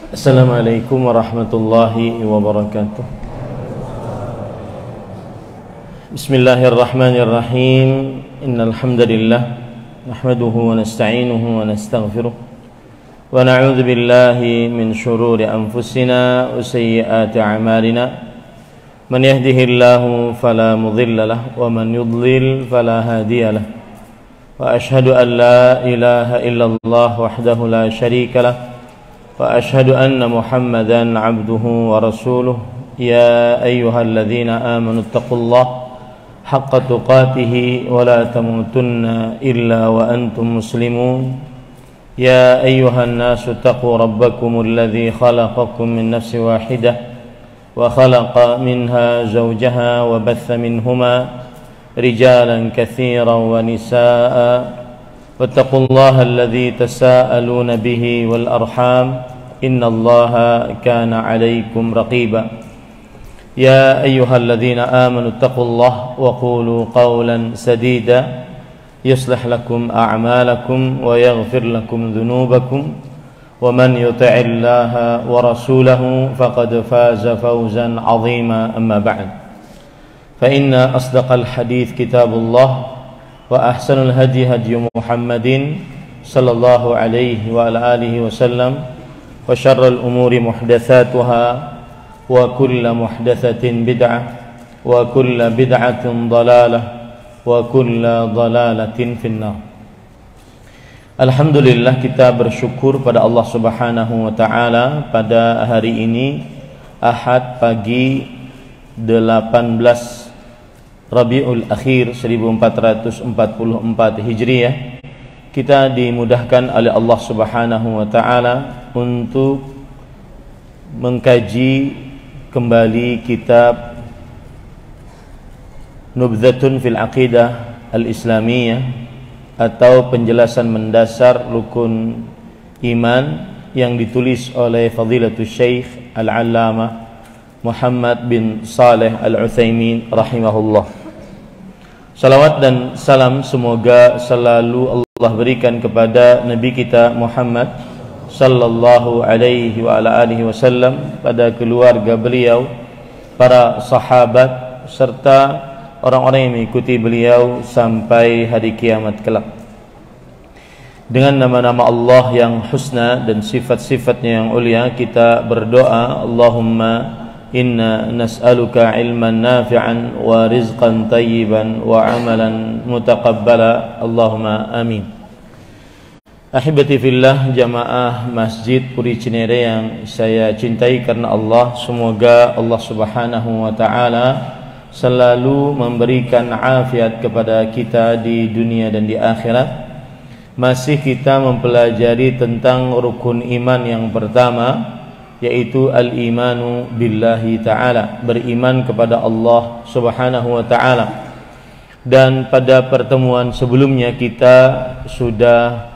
Assalamualaikum warahmatullahi wabarakatuh. Bismillahirrahmanirrahim. Innal hamdalillah nahmaduhu wa nasta'inuhu wa nastaghfiruh wa na'udzu billahi min shururi anfusina wa sayyiati a'malina. Man yahdihillahu fala mudilla lahu wa man yudlil fala hadiya lahu. Wa ashhadu an la ilaha illallah wahdahu la syarika lahu وأشهد أن محمدا عبده ورسوله يا أيها الذين آمنوا اتقوا الله حق تقاته ولا تموتن إلا وأنتم مسلمون يا أيها الناس اتقوا ربكم الذي خلقكم من نفس واحدة وخلق منها زوجها وبث منهما رجالا كثيرا ونساء واتقوا الله الذي تساءلون به والأرحام إن الله كان عليكم رقيبا يا أيها الذين آمنوا اتقوا الله وقولوا قولا سديدا يصلح لكم أعمالكم ويغفر لكم ذنوبكم ومن يطع الله ورسوله فقد فاز فوزا عظيما أما بعد فإن أصدق الحديث كتاب الله وأحسن الهدي هدي محمد صلى الله عليه وعلى آله وسلم وشر الأمور محدثاتها وكل محدثة بدعة وكل بدعة ضلالة وكل ضلالة في النار. Alhamdulillah, kita bersyukur pada Allah Subhanahu wa taala pada hari ini Ahad pagi 18 Rabiul Akhir 1444 Hijriah, kita dimudahkan oleh Allah Subhanahu wa taala untuk mengkaji kembali kitab Nubdhatun fil Aqidah al-Islamiyah atau penjelasan mendasar rukun iman yang ditulis oleh Fadilatul Syekh Al-Allamah Muhammad bin Saleh Al-Utsaimin rahimahullah. Salawat dan salam semoga selalu Allah berikan kepada Nabi kita Muhammad sallallahu alaihi wa ala alihi wasallam, pada keluarga beliau, para sahabat serta orang-orang yang mengikuti beliau sampai hari kiamat kelak. Dengan nama-nama Allah yang husna dan sifat-sifatnya yang ulia, kita berdoa, Allahumma inna nas'aluka ilman nafi'an wa rizqan tayyiban wa amalan mutaqabbala, Allahumma amin. Ahibati fillah, jamaah Masjid Puri Cinere yang saya cintai karena Allah, semoga Allah Subhanahu wa taala selalu memberikan afiat kepada kita di dunia dan di akhirat. Masih kita mempelajari tentang rukun iman yang pertama, yaitu al-imanu billahi ta'ala, beriman kepada Allah Subhanahu wa ta'ala. Dan pada pertemuan sebelumnya kita sudah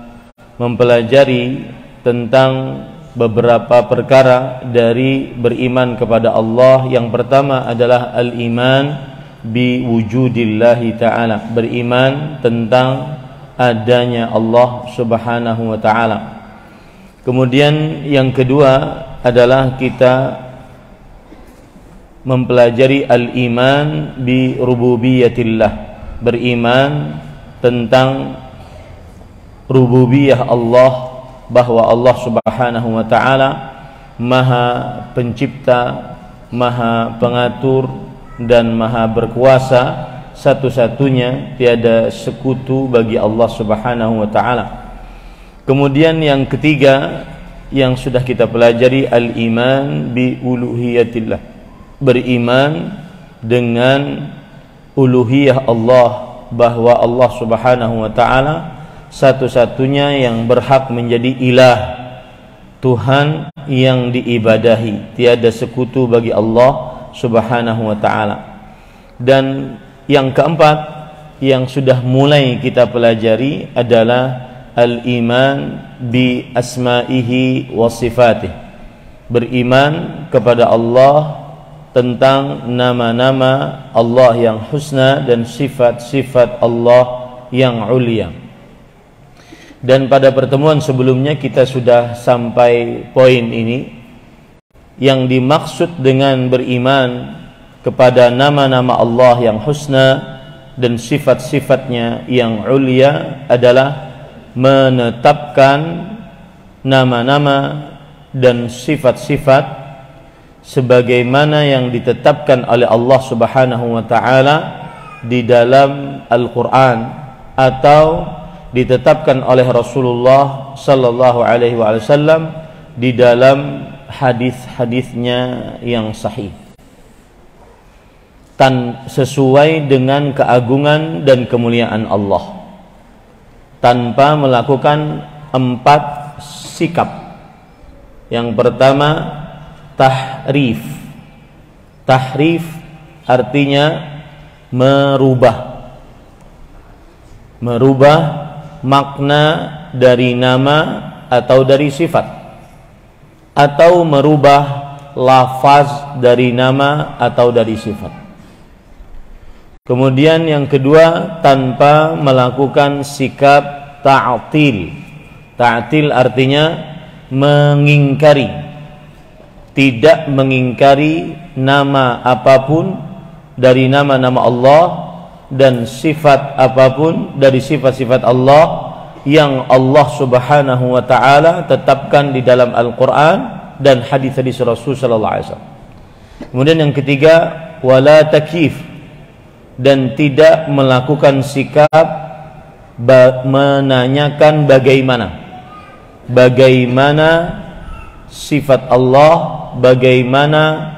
mempelajari tentang beberapa perkara dari beriman kepada Allah. Yang pertama adalah al-iman bi wujudillahi ta'ala, beriman tentang adanya Allah Subhanahu wa ta'ala. Kemudian yang kedua adalah kita mempelajari al-iman bi rububiyatillah, beriman tentang rububiyah Allah, bahwa Allah Subhanahu wa taala Maha Pencipta, Maha Pengatur dan Maha Berkuasa, satu-satunya, tiada sekutu bagi Allah Subhanahu wa taala. Kemudian yang ketiga yang sudah kita pelajari, al-iman bi uluhiyatillah, beriman dengan uluhiyah Allah, bahwa Allah Subhanahu wa taala satu-satunya yang berhak menjadi ilah, Tuhan yang diibadahi, tiada sekutu bagi Allah Subhanahu wa taala. Dan yang keempat yang sudah mulai kita pelajari adalah al-iman bi asma'ihi wa sifatih, beriman kepada Allah tentang nama-nama Allah yang husna dan sifat-sifat Allah yang ulia. Dan pada pertemuan sebelumnya kita sudah sampai poin ini, yang dimaksud dengan beriman kepada nama-nama Allah yang husna dan sifat-sifatnya yang ulia adalah menetapkan nama-nama dan sifat-sifat sebagaimana yang ditetapkan oleh Allah Subhanahu wa taala di dalam Al-Qur'an atau ditetapkan oleh Rasulullah sallallahu alaihi wasallam di dalam hadis-hadisnya yang sahih, sesuai dengan keagungan dan kemuliaan Allah, tanpa melakukan 4 sikap. Yang pertama, tahrif. Tahrif artinya merubah makna dari nama atau dari sifat, atau merubah lafaz dari nama atau dari sifat. Kemudian yang kedua, tanpa melakukan sikap ta'til. Ta'til artinya mengingkari, tidak mengingkari nama apapun dari nama-nama Allah dan sifat apapun dari sifat-sifat Allah yang Allah Subhanahu wa taala tetapkan di dalam Al-Qur'an dan hadis-hadis Rasul sallallahu alaihi wasallam. Kemudian yang ketiga, wala takyif, dan tidak melakukan sikap menanyakan bagaimana sifat Allah, bagaimana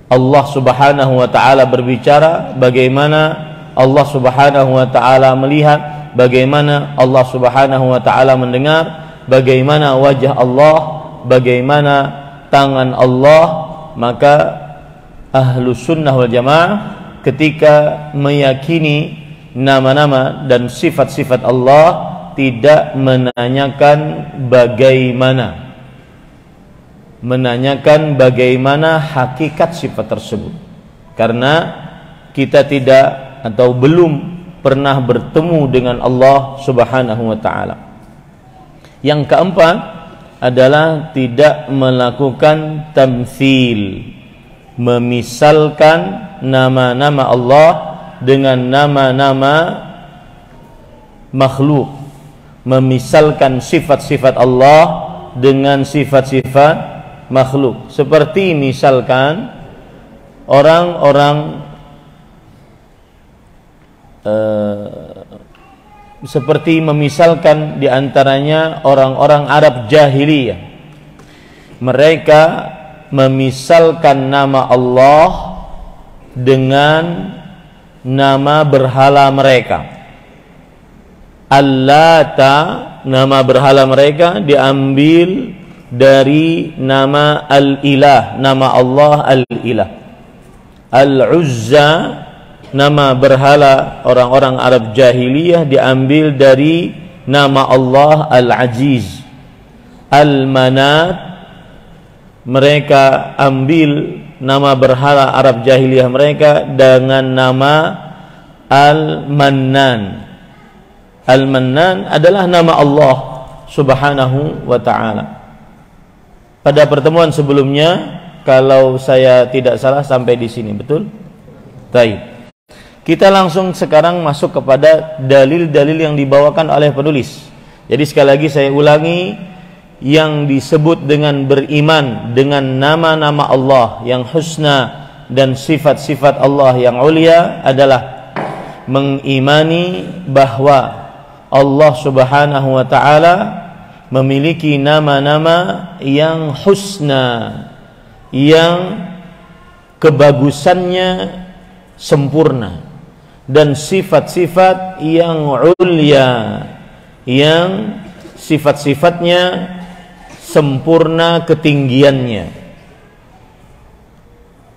Allah Subhanahu wa taala berbicara, bagaimana Allah Subhanahu wa taala melihat, bagaimana Allah Subhanahu wa taala mendengar, bagaimana wajah Allah, bagaimana tangan Allah. Maka Ahlus Sunnah wal Jamaah ketika meyakini nama-nama dan sifat-sifat Allah tidak menanyakan bagaimana hakikat sifat tersebut, karena kita tidak atau belum pernah bertemu dengan Allah Subhanahu wa taala. Yang keempat adalah tidak melakukan tamtsil, memisalkan nama-nama Allah dengan nama-nama makhluk, memisalkan sifat-sifat Allah dengan sifat-sifat makhluk. Seperti misalkan orang-orang seperti memisalkan diantaranya orang-orang Arab jahiliyah, mereka memisalkan nama Allah dengan nama berhala mereka. Al-Lata, nama berhala mereka diambil dari nama Al-Ilah, nama Allah Al-Ilah. Al-Uzza, nama berhala orang-orang Arab jahiliyah, diambil dari nama Allah Al-Aziz. Al-Manat, mereka ambil nama berhala Arab jahiliyah mereka dengan nama Al-Mannan. Al-Mannan adalah nama Allah Subhanahu wa ta'ala. Pada pertemuan sebelumnya, kalau saya tidak salah sampai di sini, betul? Baik. Kita langsung sekarang masuk kepada dalil-dalil yang dibawakan oleh penulis. Jadi sekali lagi saya ulangi, yang disebut dengan beriman dengan nama-nama Allah yang husna dan sifat-sifat Allah yang ulia adalah mengimani bahwa Allah Subhanahu wa ta'ala memiliki nama-nama yang husna, yang kebagusannya sempurna, dan sifat-sifat yang ulia, yang sifat-sifatnya sempurna ketinggiannya,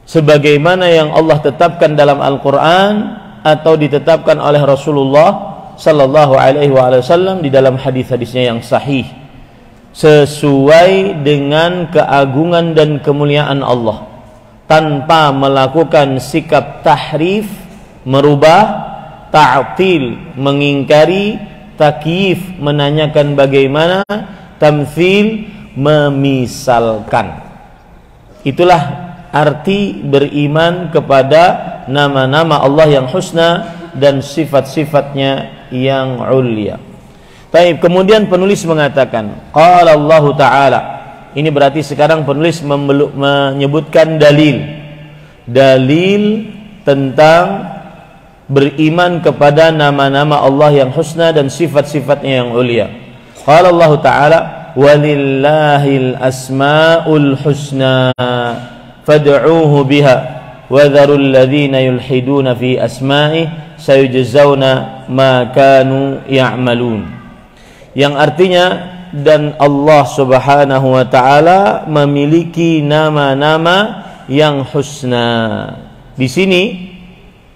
sebagaimana yang Allah tetapkan dalam Al-Quran atau ditetapkan oleh Rasulullah sallallahu alaihi wasallam di dalam hadis-hadisnya yang sahih, sesuai dengan keagungan dan kemuliaan Allah, tanpa melakukan sikap tahrif, merubah, ta'til, mengingkari, takyif, menanyakan bagaimana, tamtsil, memisalkan. Itulah arti beriman kepada nama-nama Allah yang husna dan sifat-sifatnya yang ulia. Baik, kemudian penulis mengatakan, qala Allah Ta'ala. Ini berarti sekarang penulis menyebutkan dalil tentang beriman kepada nama-nama Allah yang husna dan sifat-sifatnya yang ulia. Qala Allah Ta'ala, walillahil asma'ul husna fad'uuhu biha wa dharul ladzina yulhiduna fi asma'i sayujzauna ma kanu ya'malun. Yang artinya, dan Allah Subhanahu wa taala memiliki nama-nama yang husna. Di sini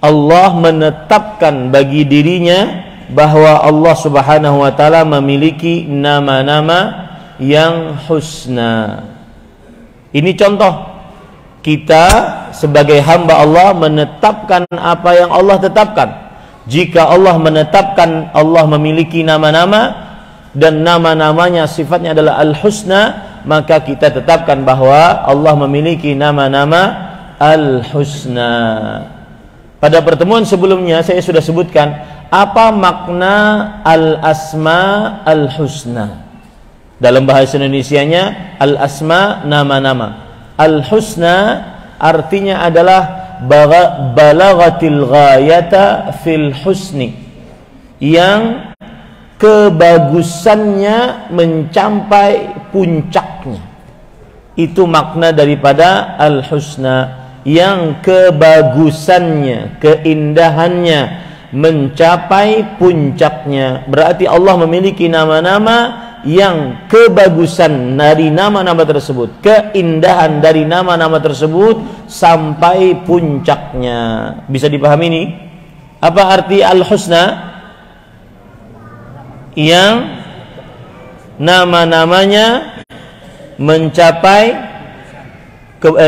Allah menetapkan bagi dirinya bahwa Allah Subhanahu wa taala memiliki nama-nama yang husna. Ini contoh kita sebagai hamba Allah menetapkan apa yang Allah tetapkan. Jika Allah menetapkan Allah memiliki nama-nama dan nama-namanya sifatnya adalah al-husna, maka kita tetapkan bahwa Allah memiliki nama-nama al-husna. Pada pertemuan sebelumnya saya sudah sebutkan apa makna al-asma al-husna. Dalam bahasa Indonesianya al-asma nama-nama, al-husna artinya adalah balaghatil ghayata fil husni, yang kebagusannya mencapai puncaknya. Itu makna daripada al-husna, yang kebagusannya, keindahannya mencapai puncaknya. Berarti Allah memiliki nama-nama yang kebagusan dari nama-nama tersebut, keindahan dari nama-nama tersebut sampai puncaknya. Bisa dipahami ini? Apa arti al-husna? Yang nama-namanya mencapai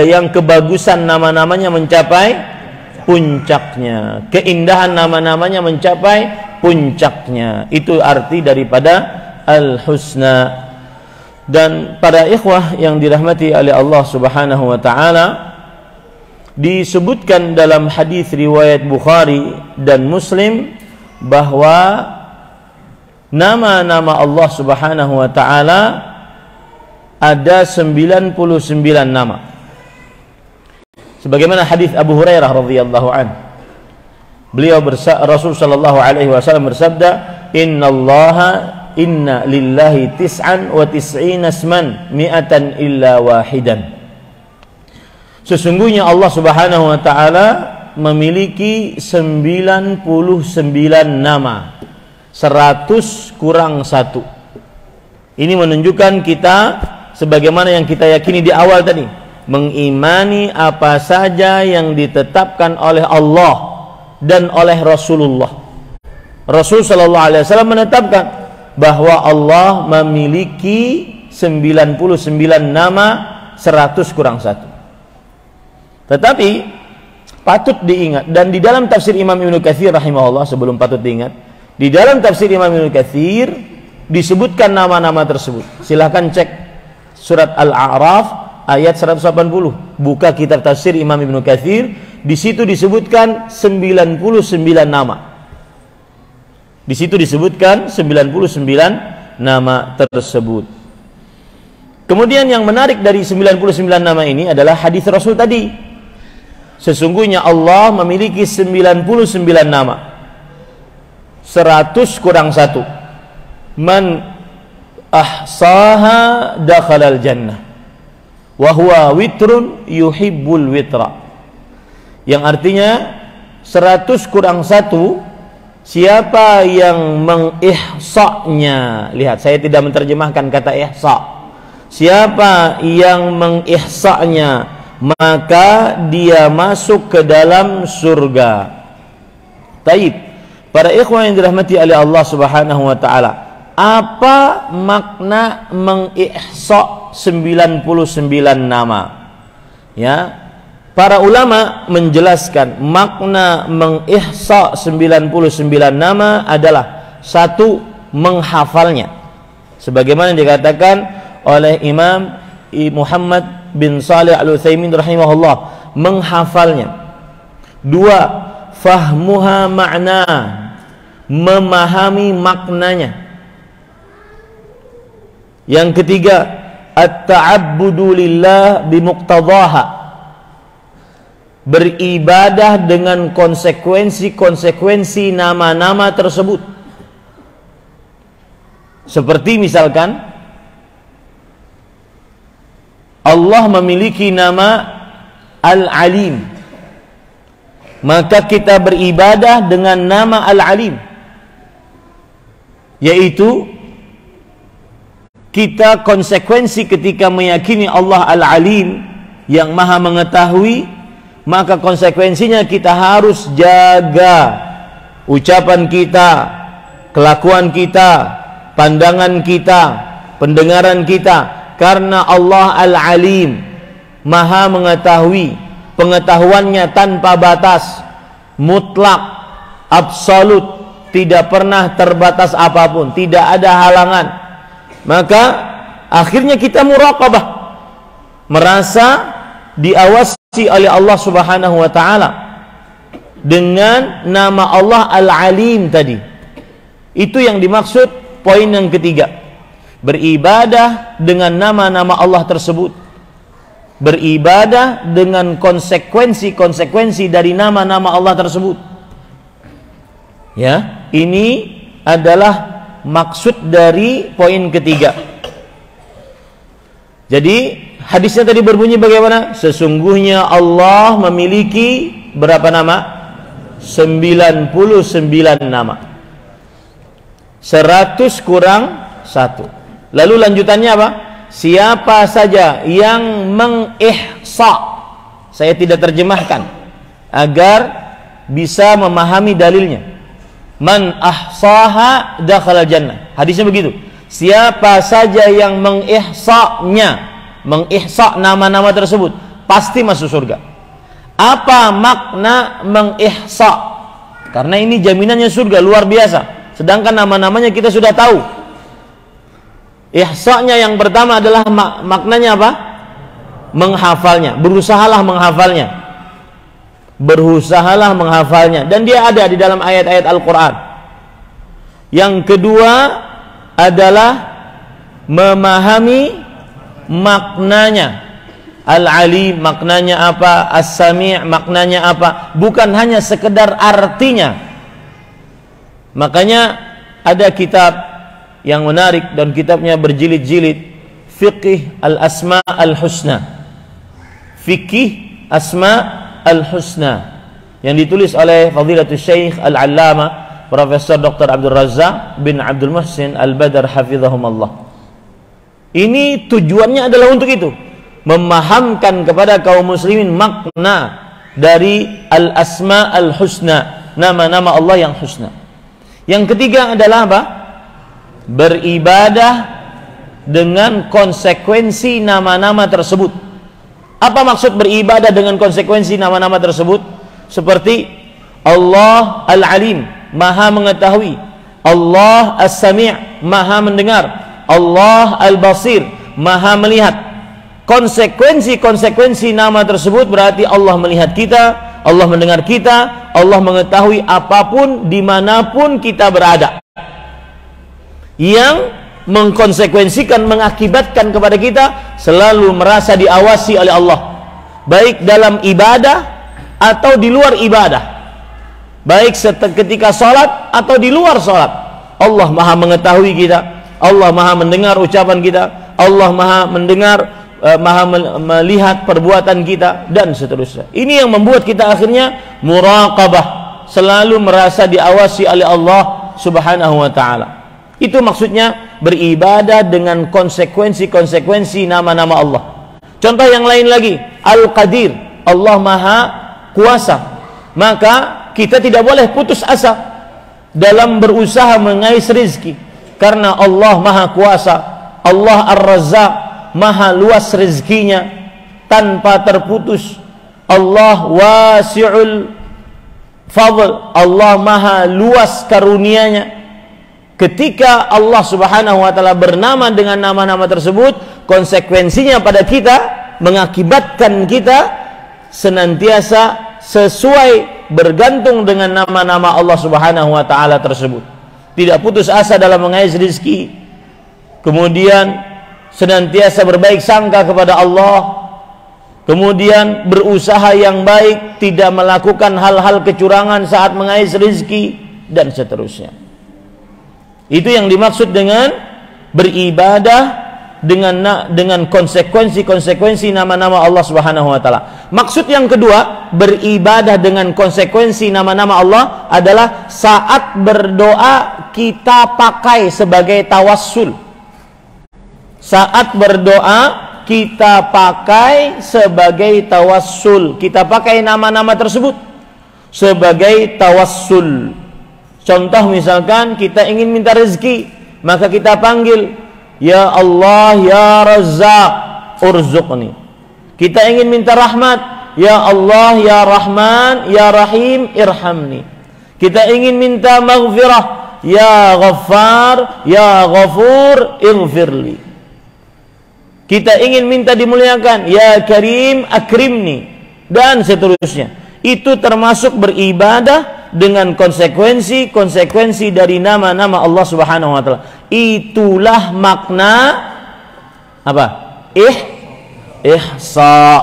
yang kebagusan nama-namanya mencapai puncaknya, keindahan nama-namanya mencapai puncaknya. Itu arti daripada al-husna. Dan para ikhwah yang dirahmati oleh Allah Subhanahu wa taala, disebutkan dalam hadis riwayat Bukhari dan Muslim bahwa nama-nama Allah Subhanahu wa taala ada 99 nama. Sebagaimana hadis Abu Hurairah radhiyallahu an. Rasul sallallahu alaihi wasallam bersabda, inna lillahi tis'an wa tis'ina asman mi'atan illa wahidan. Sesungguhnya Allah Subhanahu wa taala memiliki 99 nama. 100 kurang 1. Ini menunjukkan kita sebagaimana yang kita yakini di awal tadi, mengimani apa saja yang ditetapkan oleh Allah dan oleh Rasulullah. Rasul sallallahu alaihi wasallam menetapkan bahwa Allah memiliki 99 nama, 100 kurang 1. Tetapi patut diingat, dan di dalam tafsir Imam Ibnu Katsir rahimahullah, sebelum patut diingat, di dalam tafsir Imam Ibnu Katsir disebutkan nama-nama tersebut. Silahkan cek surat Al-A'raf ayat 180. Buka kitab tafsir Imam Ibnu Katsir, di situ disebutkan 99 nama. Di situ disebutkan 99 nama tersebut. Kemudian yang menarik dari 99 nama ini adalah hadis Rasul tadi. Sesungguhnya Allah memiliki 99 nama. 100 kurang 1. Man ahsaha dakhalal jannah wa huwa witrun yuhibbul witra. Yang artinya 100 kurang 1, siapa yang mengihsa'nya. Lihat, saya tidak menerjemahkan kata ihsa'. Siapa yang mengihsa'nya, maka dia masuk ke dalam surga. Taib. Para ikhwan yang dirahmati oleh Allah Subhanahu wa taala, apa makna mengihsa' 99 nama? Ya, para ulama menjelaskan makna mengihsa' 99 nama adalah satu, menghafalnya. Sebagaimana dikatakan oleh Imam Muhammad bin Shalih Al-Utsaimin rahimahullah, menghafalnya. 2, fahmuha makna, memahami maknanya. Yang ketiga, at-ta'abbudu lillah bimuqtadaha, beribadah dengan konsekuensi-konsekuensi nama-nama tersebut. Seperti misalkan Allah memiliki nama Al-Alim, maka kita beribadah dengan nama Al-Alim, yaitu kita konsekuensi ketika meyakini Allah Al-Alim yang maha mengetahui, maka konsekuensinya kita harus jaga ucapan kita, kelakuan kita, pandangan kita, pendengaran kita, karena Allah Al-Alim, maha mengetahui, pengetahuannya tanpa batas, mutlak, absolut, tidak pernah terbatas apapun, tidak ada halangan. Maka akhirnya kita muraqabah, merasa diawasi oleh Allah Subhanahu wa taala dengan nama Allah Al-Alim tadi. Itu yang dimaksud poin yang ketiga. Beribadah dengan nama-nama Allah tersebut, beribadah dengan konsekuensi-konsekuensi dari nama-nama Allah tersebut. Ya, ini adalah maksud dari poin ketiga. Jadi hadisnya tadi berbunyi bagaimana? Sesungguhnya Allah memiliki berapa nama? 99 nama. 100 kurang 1. Lalu lanjutannya apa? Siapa saja yang mengihsa, saya tidak terjemahkan agar bisa memahami dalilnya. Man ahsaha dakhala jannah. Hadisnya begitu. Siapa saja yang mengihsa nama-nama tersebut, pasti masuk surga. Apa makna mengihsa? Karena ini jaminannya surga luar biasa. Sedangkan nama-namanya kita sudah tahu. Ihsa'nya yang pertama adalah maknanya apa? Menghafalnya. Berusahalah menghafalnya. Berusahalah menghafalnya, dan dia ada di dalam ayat-ayat Al-Quran. Yang kedua adalah memahami maknanya. Al-Alim maknanya apa, As-Sami' maknanya apa, bukan hanya sekedar artinya. Makanya ada kitab yang menarik dan kitabnya berjilid-jilid, Fiqh Al-Asma Al-Husna, Fikih Asma Al-Husna, yang ditulis oleh Fadilatul Syekh Al-Allamah Profesor Dr. Abdul Razzaq bin Abdul Muhsin Al-Badar hafizahumullah. Ini tujuannya adalah untuk itu, memahamkan kepada kaum muslimin makna dari Al-Asma Al-Husna, nama-nama Allah yang husna. Yang ketiga adalah apa? Beribadah dengan konsekuensi nama-nama tersebut. Apa maksud beribadah dengan konsekuensi nama-nama tersebut? Seperti Allah Al-Alim, maha mengetahui. Allah As-Sami', maha mendengar. Allah Al-Basir, maha melihat. Konsekuensi-konsekuensi nama tersebut berarti Allah melihat kita, Allah mendengar kita, Allah mengetahui apapun dimanapun kita berada. Yang mengkonsekuensikan, mengakibatkan kepada kita selalu merasa diawasi oleh Allah, baik dalam ibadah atau di luar ibadah, baik ketika sholat atau di luar sholat. Allah maha mengetahui kita, Allah maha mendengar ucapan kita, Allah maha mendengar, maha melihat perbuatan kita, dan seterusnya. Ini yang membuat kita akhirnya muraqabah, selalu merasa diawasi oleh Allah Subhanahu wa ta'ala. Itu maksudnya beribadah dengan konsekuensi-konsekuensi nama-nama Allah. Contoh yang lain lagi, Al-Qadir, Allah maha kuasa. Maka kita tidak boleh putus asa dalam berusaha mengais rezeki, karena Allah maha kuasa. Allah Ar-Razzaq, maha luas rezekinya tanpa terputus. Allah wasi'ul fadl, Allah maha luas karunianya. Ketika Allah Subhanahu wa ta'ala bernama dengan nama-nama tersebut, konsekuensinya pada kita mengakibatkan kita senantiasa sesuai bergantung dengan nama-nama Allah Subhanahu wa taala tersebut. Tidak putus asa dalam mengais rezeki. Kemudian senantiasa berbaik sangka kepada Allah. Kemudian berusaha yang baik, tidak melakukan hal-hal kecurangan saat mengais rezeki dan seterusnya. Itu yang dimaksud dengan beribadah dengan konsekuensi nama-nama Allah Subhanahu wa taala. Maksud yang kedua, beribadah dengan konsekuensi nama-nama Allah adalah saat berdoa kita pakai sebagai tawassul. Saat berdoa kita pakai sebagai tawassul. Kita pakai nama-nama tersebut sebagai tawassul. Contoh misalkan kita ingin minta rezeki, maka kita panggil, ya Allah ya Razzaq urzuqni. Kita ingin minta rahmat, ya Allah ya Rahman ya Rahim irhamni. Kita ingin minta maghfirah, ya Ghaffar ya Ghafur ighfirli. Kita ingin minta dimuliakan, ya Karim akrimni, dan seterusnya. Itu termasuk beribadah dengan konsekuensi dari nama-nama Allah Subhanahu wa taala. Itulah makna apa? Ihsa.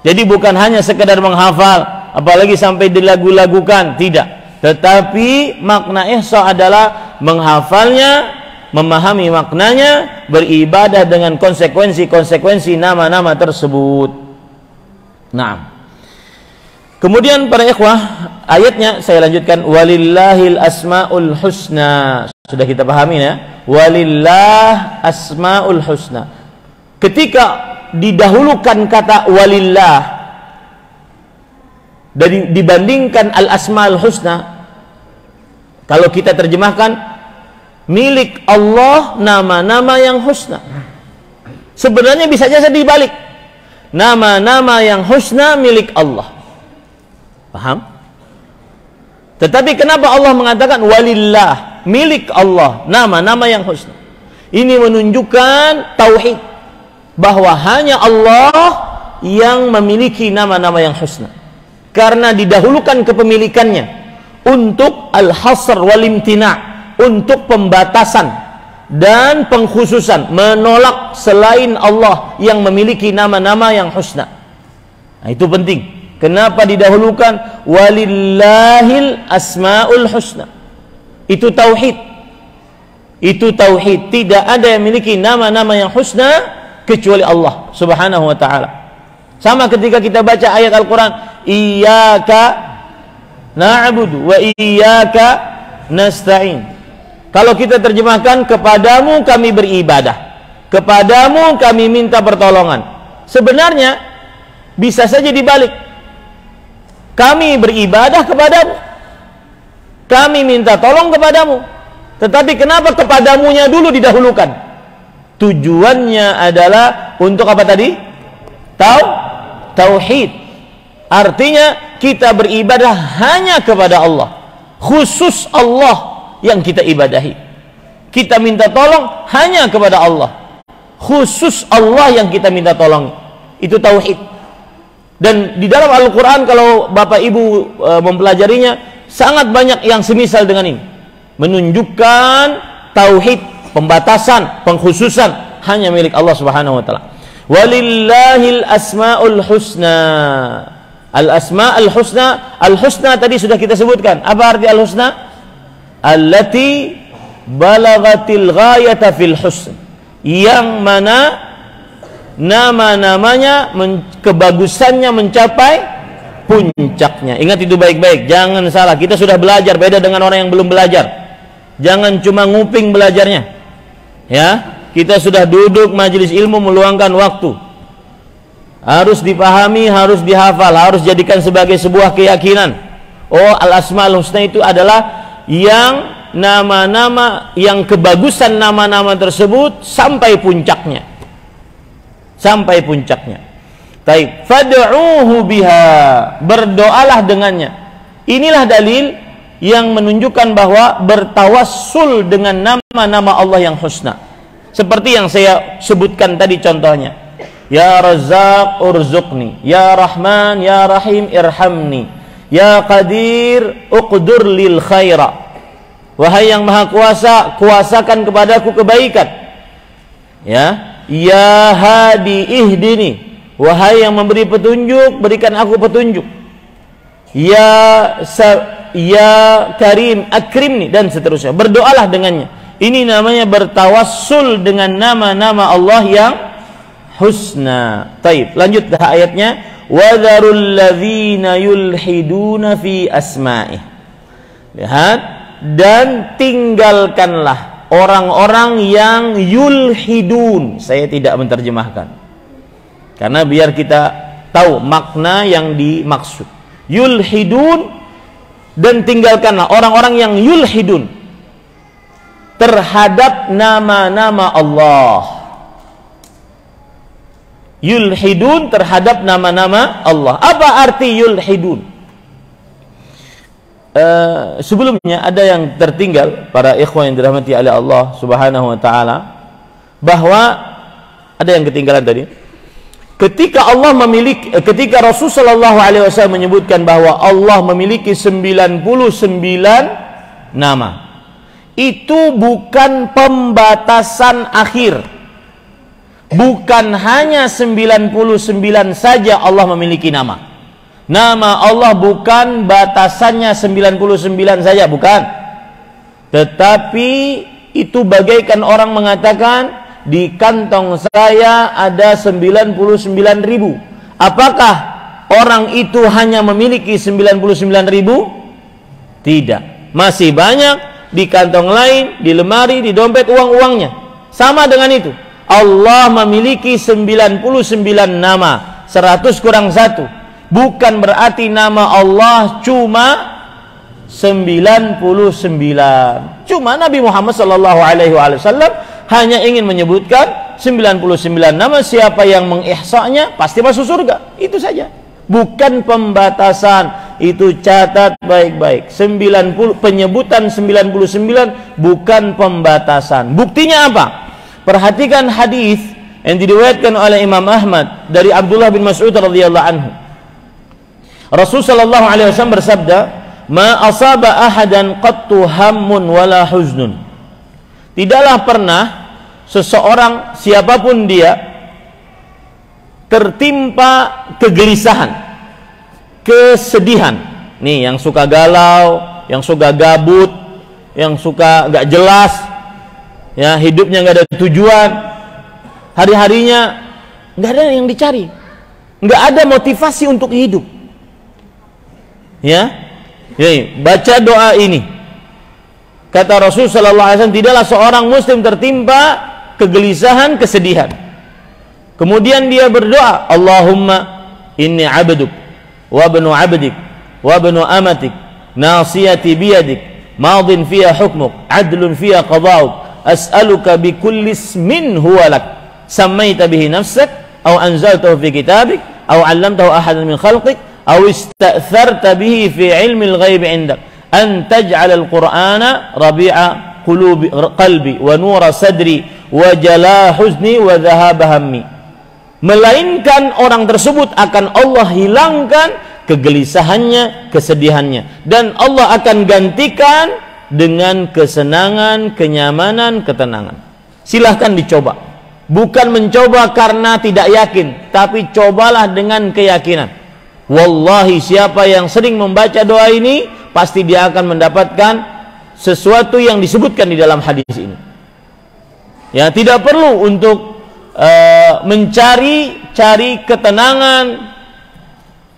Jadi bukan hanya sekedar menghafal, apalagi sampai dilagu-lagukan, tidak. Tetapi makna ihsa adalah menghafalnya, memahami maknanya, beribadah dengan konsekuensi nama-nama tersebut. Nah, kemudian para ikhwah, ayatnya saya lanjutkan, walillahil asmaul husna. Sudah kita pahami ya, walillah asmaul husna. Ketika didahulukan kata walillah dibandingkan al asmaul husna, kalau kita terjemahkan milik Allah nama-nama yang husna. Sebenarnya bisa saja dibalik, nama-nama yang husna milik Allah. Paham? Tetapi kenapa Allah mengatakan walillah, milik Allah, nama-nama yang husna? Ini menunjukkan tauhid, bahwa hanya Allah yang memiliki nama-nama yang husna. Karena didahulukan kepemilikannya untuk al-hasr wal imtina', untuk pembatasan dan pengkhususan, menolak selain Allah yang memiliki nama-nama yang husna. Nah, itu penting. Kenapa didahulukan walillahil asmaul husna? Itu tauhid. Itu tauhid. Tidak ada yang memiliki nama-nama yang husna kecuali Allah Subhanahu wa taala. Sama ketika kita baca ayat Al-Qur'an, iyyaka na'budu wa iyyaka nasta'in. Kalau kita terjemahkan, kepadamu kami beribadah, kepadamu kami minta pertolongan. Sebenarnya bisa saja dibalik. Kami beribadah kepadamu, kami minta tolong kepadamu. Tetapi kenapa kepadamunya dulu didahulukan? Tujuannya adalah untuk apa tadi? Tauhid. Artinya kita beribadah hanya kepada Allah, khusus Allah yang kita ibadahi. Kita minta tolong hanya kepada Allah, khusus Allah yang kita minta tolong. Itu tauhid. Dan di dalam Al-Quran, kalau Bapak Ibu mempelajarinya, sangat banyak yang semisal dengan ini, menunjukkan tauhid, pembatasan, pengkhususan hanya milik Allah Subhanahu wa taala. Walillahil asmaul husna. Al-asma al-husna, al-husna tadi sudah kita sebutkan. Apa arti al-husna? Allati balagatil ghayata fil husn. Yang mana nama-namanya kebagusannya mencapai puncaknya. Ingat itu baik-baik, jangan salah. Kita sudah belajar, beda dengan orang yang belum belajar. Jangan cuma nguping belajarnya. Ya, kita sudah duduk majelis ilmu meluangkan waktu. Harus dipahami, harus dihafal, harus jadikan sebagai sebuah keyakinan. Oh, al-asmaul husna itu adalah yang nama-nama, yang kebagusan nama-nama tersebut sampai puncaknya. Sampai puncaknya. Taib, fad'uuhu biha, berdoalah dengannya. Inilah dalil yang menunjukkan bahwa bertawassul dengan nama-nama Allah yang husna. Seperti yang saya sebutkan tadi contohnya. Ya Razzaq urzuqni, Ya Rahman, Ya Rahim irhamni, Ya Qadir uqdur lil khaira. Wahai yang maha kuasa, kuasakan kepadaku kebaikan. Ya, Ya Hadi ihdini, wahai yang memberi petunjuk, berikan aku petunjuk. Ya Karim akrimni, dan seterusnya. Berdoalah dengannya. Ini namanya bertawassul dengan nama-nama Allah yang husna. Taib, lanjut ke ayatnya. Wadharul ladzina yulhiduna fi asma'ih. Lihat, dan tinggalkanlah orang-orang yang yulhidun. Saya tidak menerjemahkan karena biar kita tahu makna yang dimaksud. Yulhidun, dan tinggalkanlah orang-orang yang yulhidun terhadap nama-nama Allah. Yulhidun terhadap nama-nama Allah. Apa arti yulhidun? Sebelumnya ada yang tertinggal, para ikhwan yang dirahmati oleh Allah Subhanahu wa taala, bahwa ada yang ketinggalan tadi. Ketika Rasul sallallahu alaihi wasallam menyebutkan bahwa Allah memiliki 99 nama, itu bukan pembatasan akhir. Bukan hanya 99 saja Allah memiliki nama. Nama Allah bukan batasannya 99 saja, bukan. Tetapi itu bagaikan orang mengatakan, di kantong saya ada 99.000. Apakah orang itu hanya memiliki 99.000? Tidak. Masih banyak di kantong lain, di lemari, di dompet, uang-uangnya. Sama dengan itu. Allah memiliki 99 nama, 100 kurang 1. Bukan berarti nama Allah cuma 99. Cuma Nabi Muhammad SAW hanya ingin menyebutkan 99 nama. Siapa yang mengihsanya pasti masuk surga. Itu saja. Bukan pembatasan. Itu catat baik-baik. Penyebutan 99 bukan pembatasan. Buktinya apa? Perhatikan hadis yang diriwayatkan oleh Imam Ahmad dari Abdullah bin Mas'ud radhiyallahu anhu. Rasul sallallahu alaihi wasallam bersabda, "Ma asaba ahadan qattu hammun wala huznun." Tidaklah pernah seseorang, siapapun dia, tertimpa kegelisahan, kesedihan. Nih, yang suka galau, yang suka gabut, yang suka gak jelas, ya, hidupnya gak ada tujuan, hari-harinya gak ada yang dicari, gak ada motivasi untuk hidup. Ya, baca doa ini. Kata Rasul sallallahu alaihi wasallam, tidaklah seorang muslim tertimpa kegelisahan, kesedihan. Kemudian dia berdoa, Allahumma inni abduk wa ibnu abdik wa ibnu amatik, nasiyati biyadik, madin fiha hukmuk, adlun fiha qada'uk, as'aluka bi kulli ismin huwa lak, sammaita bihi nafsak, aw anzaltahu fi kitabik, aw 'allamtahu ahadan min khalqik, aw ista'tharta bihi fi 'ilmil ghaibi 'indak, an taj'ala al-Qur'ana rabi'a qalbi wa nura sadri wa jala huzni wa dhahaba hammi. Melainkan orang tersebut akan Allah hilangkan kegelisahannya, kesedihannya, dan Allah akan gantikan dengan kesenangan, kenyamanan, ketenangan. Silahkan dicoba. Bukan mencoba karena tidak yakin, tapi cobalah dengan keyakinan. Wallahi, siapa yang sering membaca doa ini, pasti dia akan mendapatkan sesuatu yang disebutkan di dalam hadis ini. Ya, tidak perlu untuk mencari ketenangan,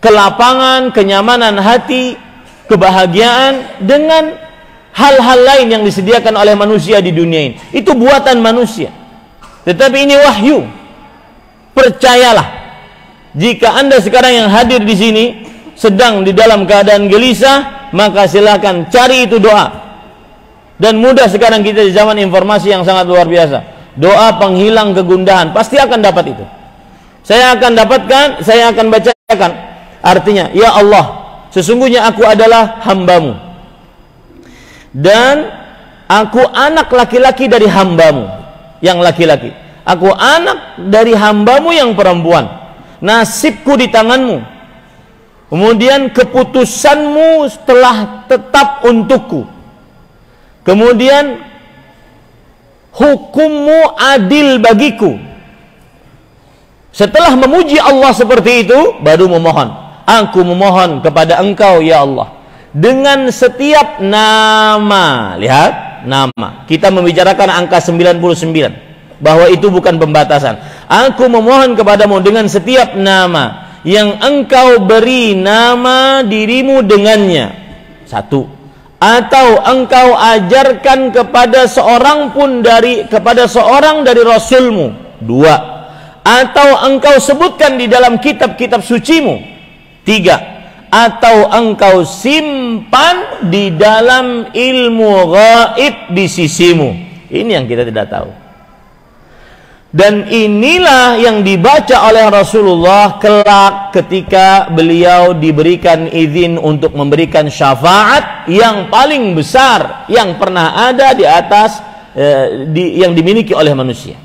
kelapangan, kenyamanan hati, kebahagiaan dengan hal-hal lain yang disediakan oleh manusia di dunia ini. Itu buatan manusia. Tetapi ini wahyu. Percayalah, jika Anda sekarang yang hadir di sini sedang di dalam keadaan gelisah, maka silakan cari itu doa. Dan mudah sekarang kita di zaman informasi yang sangat luar biasa. Doa penghilang kegundahan, pasti akan dapat itu. Saya akan dapatkan, saya akan bacakan. Artinya, ya Allah, sesungguhnya aku adalah hambamu, dan aku anak laki-laki dari hambamu yang laki-laki. Aku anak dari hambamu yang perempuan. Nasibku di tanganmu. Kemudian keputusanmu telah tetap untukku. Kemudian hukummu adil bagiku. Setelah memuji Allah seperti itu, baru memohon. Aku memohon kepada Engkau ya Allah dengan setiap nama. Lihat, nama. Kita membicarakan angka 99, bahwa itu bukan pembatasan. Aku memohon kepadamu dengan setiap nama yang Engkau beri nama dirimu dengannya. Satu. Atau Engkau ajarkan kepada seorang dari Rasulmu. Dua. Atau Engkau sebutkan di dalam kitab-kitab sucimu. Tiga. Atau Engkau simpan di dalam ilmu gaib di sisimu. Ini yang kita tidak tahu. Dan inilah yang dibaca oleh Rasulullah kelak ketika beliau diberikan izin untuk memberikan syafaat yang paling besar yang pernah ada di atas yang dimiliki oleh manusia.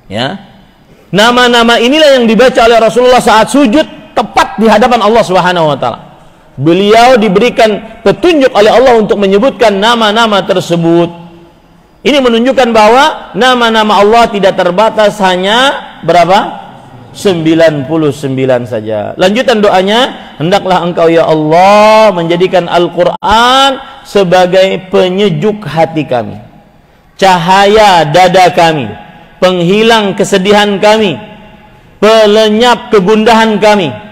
Ya, nama-nama inilah yang dibaca oleh Rasulullah saat sujud tepat di hadapan Allah Subhanahu Wa Taala. Beliau diberikan petunjuk oleh Allah untuk menyebutkan nama-nama tersebut. Ini menunjukkan bahwa nama-nama Allah tidak terbatas hanya berapa? 99 saja. Lanjutan doanya, hendaklah Engkau ya Allah menjadikan Al-Quran sebagai penyejuk hati kami, cahaya dada kami, penghilang kesedihan kami, pelenyap kegundahan kami.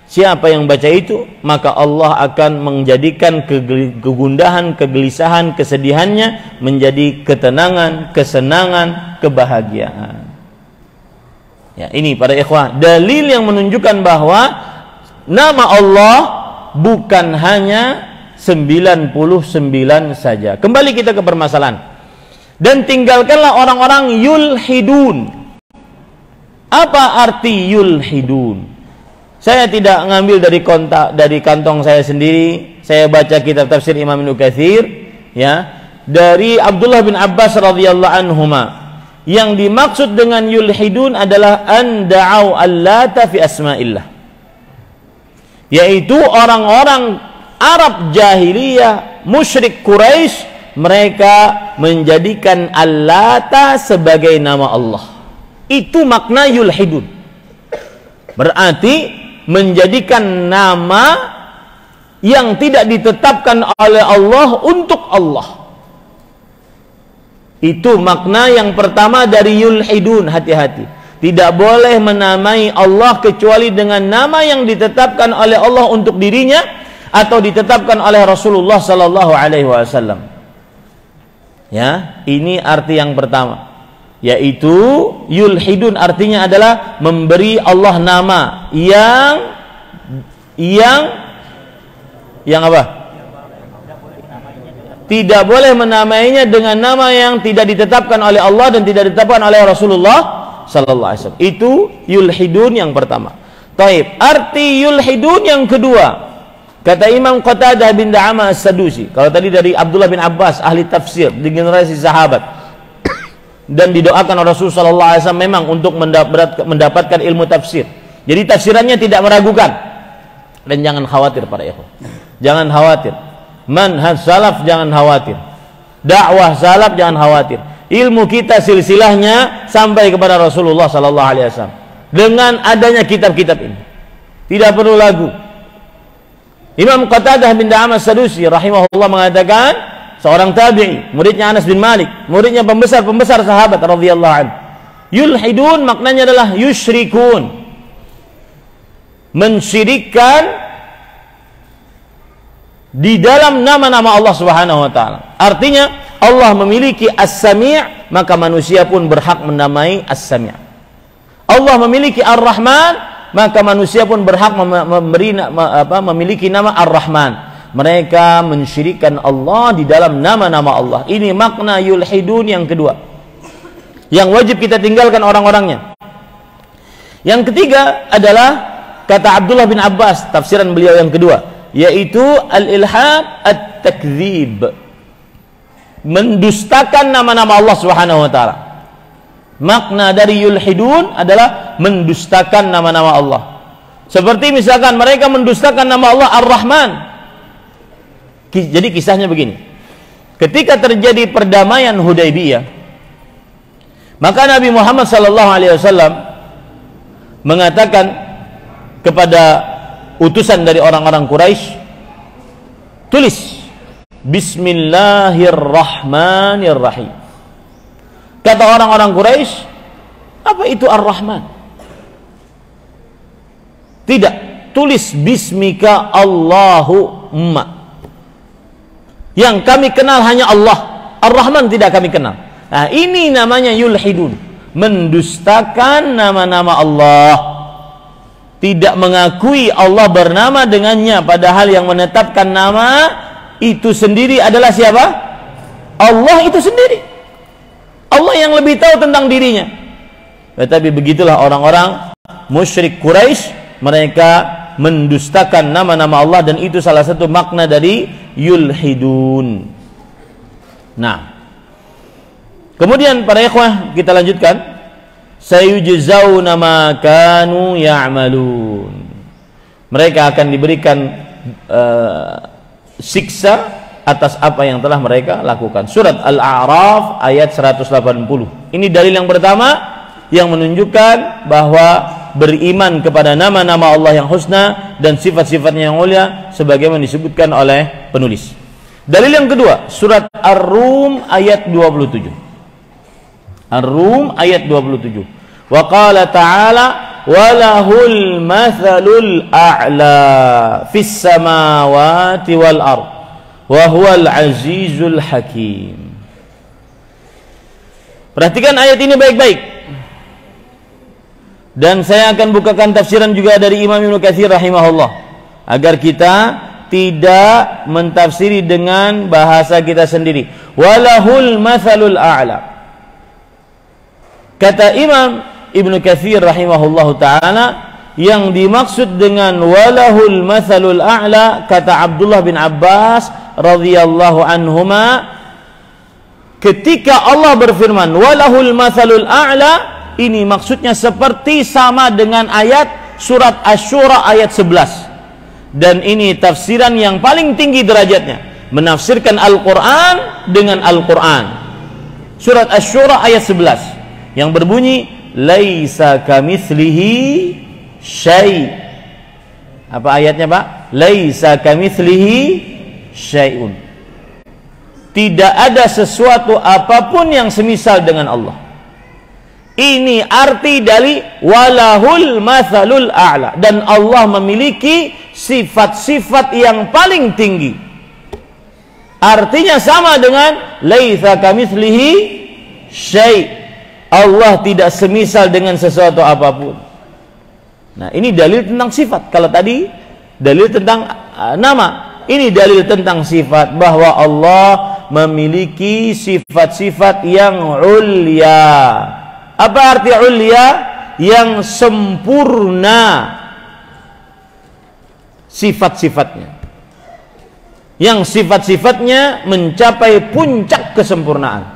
Siapa yang baca itu, maka Allah akan menjadikan kegundahan, kegelisahan, kesedihannya menjadi ketenangan, kesenangan, kebahagiaan. Ya, ini para ikhwah, dalil yang menunjukkan bahwa nama Allah bukan hanya 99 saja. Kembali kita ke permasalahan. Dan tinggalkanlah orang-orang yulhidun. Apa arti yulhidun? Saya tidak ngambil dari kantong saya sendiri. Saya baca kitab tafsir Imam Ibnu Katsir, ya, dari Abdullah bin Abbas radhiyallahu anhuma. Yang dimaksud dengan yulhidun adalah an da'au allata fi asma'illah, yaitu orang-orang Arab jahiliyah, musyrik Quraisy, mereka menjadikan Allata sebagai nama Allah. Itu makna yulhidun. Berarti menjadikan nama yang tidak ditetapkan oleh Allah untuk Allah. Itu makna yang pertama dari yulhidun. Hati-hati, tidak boleh menamai Allah kecuali dengan nama yang ditetapkan oleh Allah untuk dirinya atau ditetapkan oleh Rasulullah sallallahu alaihi wasallam. Ya, ini arti yang pertama, yaitu yulhidun artinya adalah memberi Allah nama yang apa? Tidak boleh menamainya dengan nama yang tidak ditetapkan oleh Allah dan tidak ditetapkan oleh Rasulullah sallallahu alaihi wasallam. Itu yulhidun yang pertama. Taib, arti yulhidun yang kedua, kata Imam Qatadah bin Da'amah As-Sadusi, kalau tadi dari Abdullah bin Abbas ahli tafsir di generasi sahabat, dan didoakan oleh Rasulullah sallallahu alaihi wasallam memang untuk mendapatkan ilmu tafsir. Jadi tafsirannya tidak meragukan. Dan jangan khawatir para ikhwan. Jangan khawatir. Manhaj salaf jangan khawatir. Dakwah salaf jangan khawatir. Ilmu kita silsilahnya sampai kepada Rasulullah sallallahu alaihi wasallam. Dengan adanya kitab-kitab ini. Tidak perlu lagu. Imam Qatadah bin Da'amah As-Sadusi rahimahullah mengatakan, seorang tabi'i, muridnya Anas bin Malik, muridnya pembesar sahabat radhiyallahu anhu. Yulhidun maknanya adalah yusyrikun, mensyirikkan di dalam nama-nama Allah Subhanahu wa taala. Artinya Allah memiliki As-Sami', maka manusia pun berhak menamai As-Sami'. Allah memiliki Ar-Rahman, maka manusia pun berhak memiliki nama Ar-Rahman. Mereka mensyirikkan Allah di dalam nama-nama Allah. Ini makna yulhidun yang kedua, yang wajib kita tinggalkan orang-orangnya. Yang ketiga adalah kata Abdullah bin Abbas, tafsiran beliau yang kedua, yaitu al-ilhad at-takdzib, mendustakan nama-nama Allah Subhanahu wa taala. Makna dari yulhidun adalah mendustakan nama-nama Allah. Seperti misalkan mereka mendustakan nama Allah Ar-Rahman. Jadi kisahnya begini. Ketika terjadi perdamaian Hudaybiyah, maka Nabi Muhammad SAW mengatakan kepada utusan dari orang-orang Quraisy, tulis Bismillahirrahmanirrahim. Kata orang-orang Quraisy, apa itu Ar-Rahman? Tidak, tulis Bismika Allahumma. Yang kami kenal hanya Allah. Ar-Rahman tidak kami kenal. Nah, ini namanya yulhidun, mendustakan nama-nama Allah. Tidak mengakui Allah bernama dengannya, padahal yang menetapkan nama itu sendiri adalah siapa? Allah itu sendiri. Allah yang lebih tahu tentang dirinya. Tetapi begitulah orang-orang musyrik Quraisy, mereka mendustakan nama-nama Allah, dan itu salah satu makna dari yulhidun. Nah, kemudian para ikhwah, kita lanjutkan. Sayujzauna ma kanu ya'malun. Mereka akan diberikan siksa atas apa yang telah mereka lakukan. Surat Al-A'raf ayat 180. Ini dalil yang pertama yang menunjukkan bahwa beriman kepada nama-nama Allah yang husna dan sifat-sifatnya yang mulia sebagaimana disebutkan oleh penulis. Dalil yang kedua, surat Ar-Rum ayat 27. Ar-Rum ayat 27. Wa qala ta'ala walahul mathalul a'la fis samawati wal ard wa huwal azizul hakim. Perhatikan ayat ini baik-baik. Dan saya akan bukakan tafsiran juga dari Imam Ibnu Katsir rahimahullah, agar kita tidak mentafsiri dengan bahasa kita sendiri. Walahul mathalul a'la. Kata Imam Ibnu Katsir rahimahullahu ta'ala, yang dimaksud dengan walahul mathalul a'la, kata Abdullah bin Abbas radhiyallahu anhuma, ketika Allah berfirman walahul mathalul a'la, ini maksudnya seperti sama dengan ayat surat Asy-Syura ayat 11. Dan ini tafsiran yang paling tinggi derajatnya, menafsirkan Al-Quran dengan Al-Quran. Surat Asy-Syura ayat 11 yang berbunyi laisa kamitslihi syai'. Apa ayatnya, Pak? Laisa kamitslihi syai'un. Tidak ada sesuatu apapun yang semisal dengan Allah. Ini arti dari walahul mathalul a'la, dan Allah memiliki sifat-sifat yang paling tinggi. Artinya sama dengan laisa kamitslihi syai'. Allah tidak semisal dengan sesuatu apapun. Nah, ini dalil tentang sifat. Kalau tadi dalil tentang nama, ini dalil tentang sifat, bahwa Allah memiliki sifat-sifat yang ulya. Apa arti ulya? Yang sempurna sifat-sifatnya, yang sifat-sifatnya mencapai puncak kesempurnaan,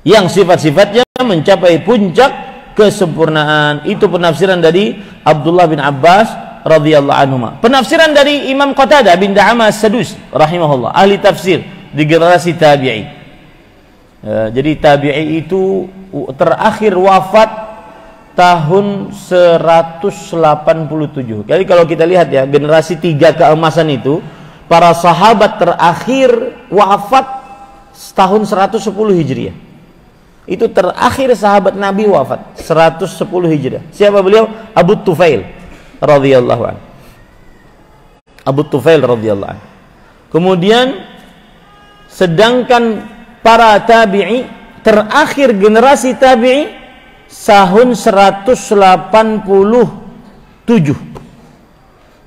yang sifat-sifatnya mencapai puncak kesempurnaan. Itu penafsiran dari Abdullah bin Abbas radhiyallahu anhu. Penafsiran dari Imam Qatadah bin Da'amah As-Sadusi rahimahullah, ahli tafsir di generasi tabi'i. Jadi tabi'i itu terakhir wafat tahun 187. Jadi kalau kita lihat ya, generasi 3 keemasan itu, para sahabat terakhir wafat tahun 110 Hijriah. Itu terakhir sahabat Nabi wafat 110 Hijriah. Siapa beliau? Abu Tufail radhiyallahu anhu. Abu Tufail radhiyallahu anhu. Kemudian sedangkan para tabi'i, terakhir generasi tabi'i tahun 187.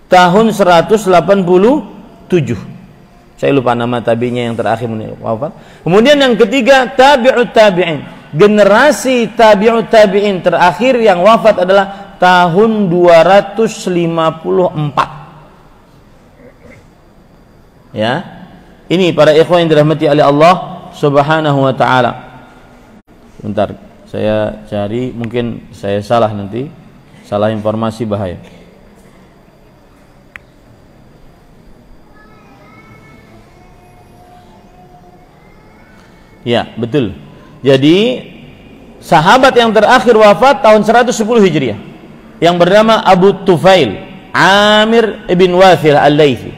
Tahun 187. Saya lupa nama tabi'inya yang terakhir wafat. Kemudian yang ketiga tabi'ut tabi'in. Generasi tabi'ut tabi'in terakhir yang wafat adalah tahun 254. Ya. Ini para ikhwan yang dirahmati oleh Allah Subhanahu wa taala. Bentar, saya cari, mungkin saya salah nanti, salah informasi bahaya. Ya, betul. Jadi sahabat yang terakhir wafat tahun 110 Hijriah yang bernama Abu Tufail Amir bin Wathil Al-Laythi.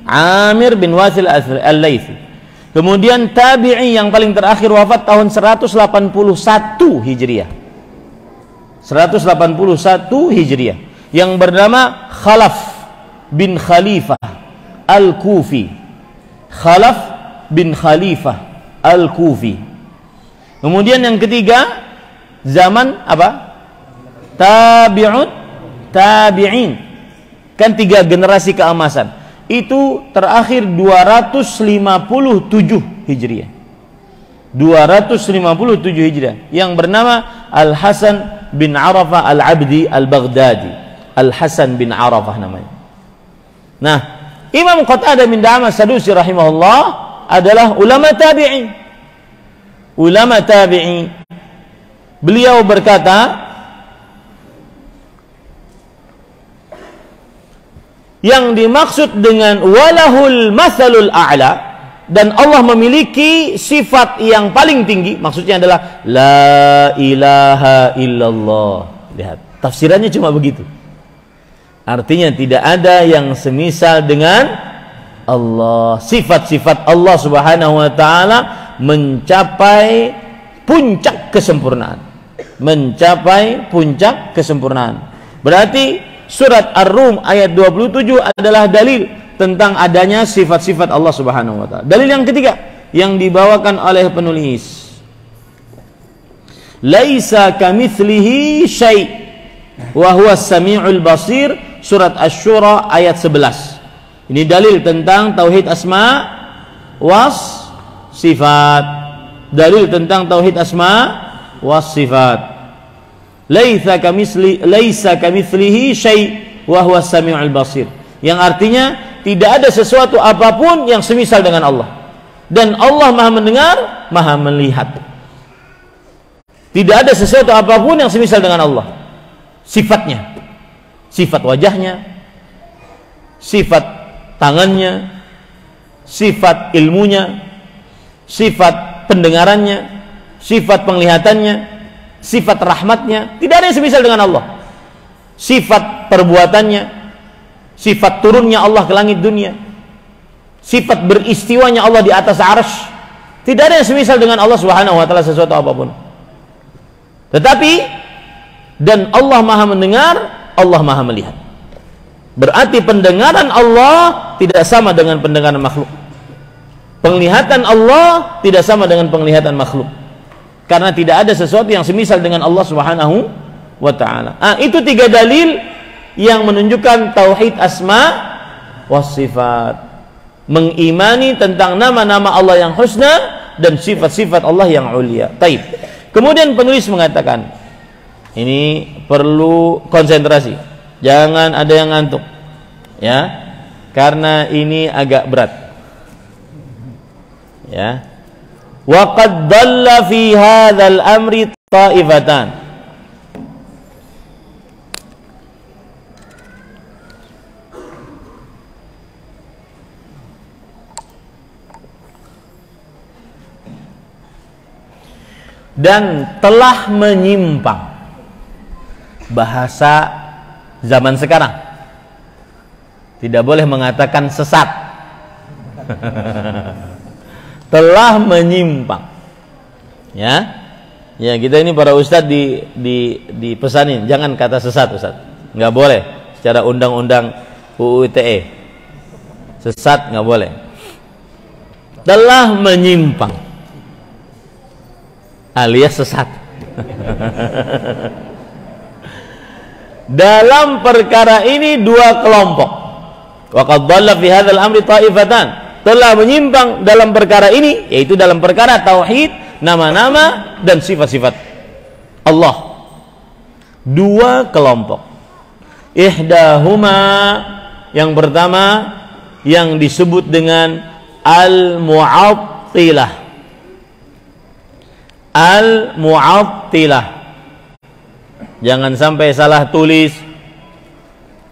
Amir bin Wathil Al-Laythi. Kemudian tabi'i yang paling terakhir wafat tahun 181 Hijriah. 181 Hijriah yang bernama Khalaf bin Khalifah Al-Kufi. Khalaf bin Khalifah Al-Kufi. Kemudian yang ketiga zaman apa? Tabi'in. Kan 3 generasi keemasan. Itu terakhir 257 Hijriah. 257 Hijriah yang bernama Al-Hasan bin Arafah Al-Abdi Al-Baghdadi. Al-Hasan bin Arafah namanya. Nah, Imam Qatadah bin Da'amah Sadusi rahimahullah adalah ulama tabi'in. Ulama tabi'in. Beliau berkata, yang dimaksud dengan walahul mathalul a'la, dan Allah memiliki sifat yang paling tinggi, maksudnya adalah la ilaha illallah. Lihat, tafsirannya cuma begitu. Artinya tidak ada yang semisal dengan Allah. Sifat-sifat Allah Subhanahu wa taala mencapai puncak kesempurnaan. Mencapai puncak kesempurnaan. Berarti surat Ar-Rum ayat 27 adalah dalil tentang adanya sifat-sifat Allah Subhanahu wa taala. Dalil yang ketiga yang dibawakan oleh penulis, laisa kamitslihi syai' wa huwas samiul basir, surat Asy-Syura ayat 11. Ini dalil tentang tauhid asma was sifat. Dalil tentang tauhid asma was sifat. Laisa kamitslihi syai' wa huwas samiul basir, yang artinya tidak ada sesuatu apapun yang semisal dengan Allah, dan Allah Maha mendengar, Maha melihat. Tidak ada sesuatu apapun yang semisal dengan Allah. Sifatnya, sifat wajahnya, sifat tangannya, sifat ilmunya, sifat pendengarannya, sifat penglihatannya, sifat rahmatnya, tidak ada yang semisal dengan Allah. Sifat perbuatannya, sifat turunnya Allah ke langit dunia, sifat beristiwanya Allah di atas arsy, tidak ada yang semisal dengan Allah Subhanahu wa taala sesuatu apapun. Tetapi dan Allah Maha mendengar, Allah Maha melihat. Berarti pendengaran Allah tidak sama dengan pendengaran makhluk. Penglihatan Allah tidak sama dengan penglihatan makhluk. Karena tidak ada sesuatu yang semisal dengan Allah Subhanahu wa taala. Itu 3 dalil yang menunjukkan tauhid asma was sifat. Mengimani tentang nama-nama Allah yang husna dan sifat-sifat Allah yang ulia. Taib. Kemudian penulis mengatakan, ini perlu konsentrasi. Jangan ada yang ngantuk. Ya. Karena ini agak berat. Ya. Wa qad dhalla fi hadzal amri ta'ifatan. Dan telah menyimpang, bahasa zaman sekarang tidak boleh mengatakan sesat. Telah menyimpang, ya kita ini para ustadz dipesanin jangan kata sesat, ustadz, nggak boleh secara undang-undang UU ITE, sesat nggak boleh. Telah menyimpang alias sesat dalam perkara ini 2 kelompok. Wa qad dhalla fi hadzal amri ta'ifatan, telah menyimpang dalam perkara ini, yaitu dalam perkara tauhid, nama-nama dan sifat-sifat Allah. 2 kelompok. Ihdahuma, yang pertama yang disebut dengan al-mu'attilah. al-mu'attilah. Jangan sampai salah tulis.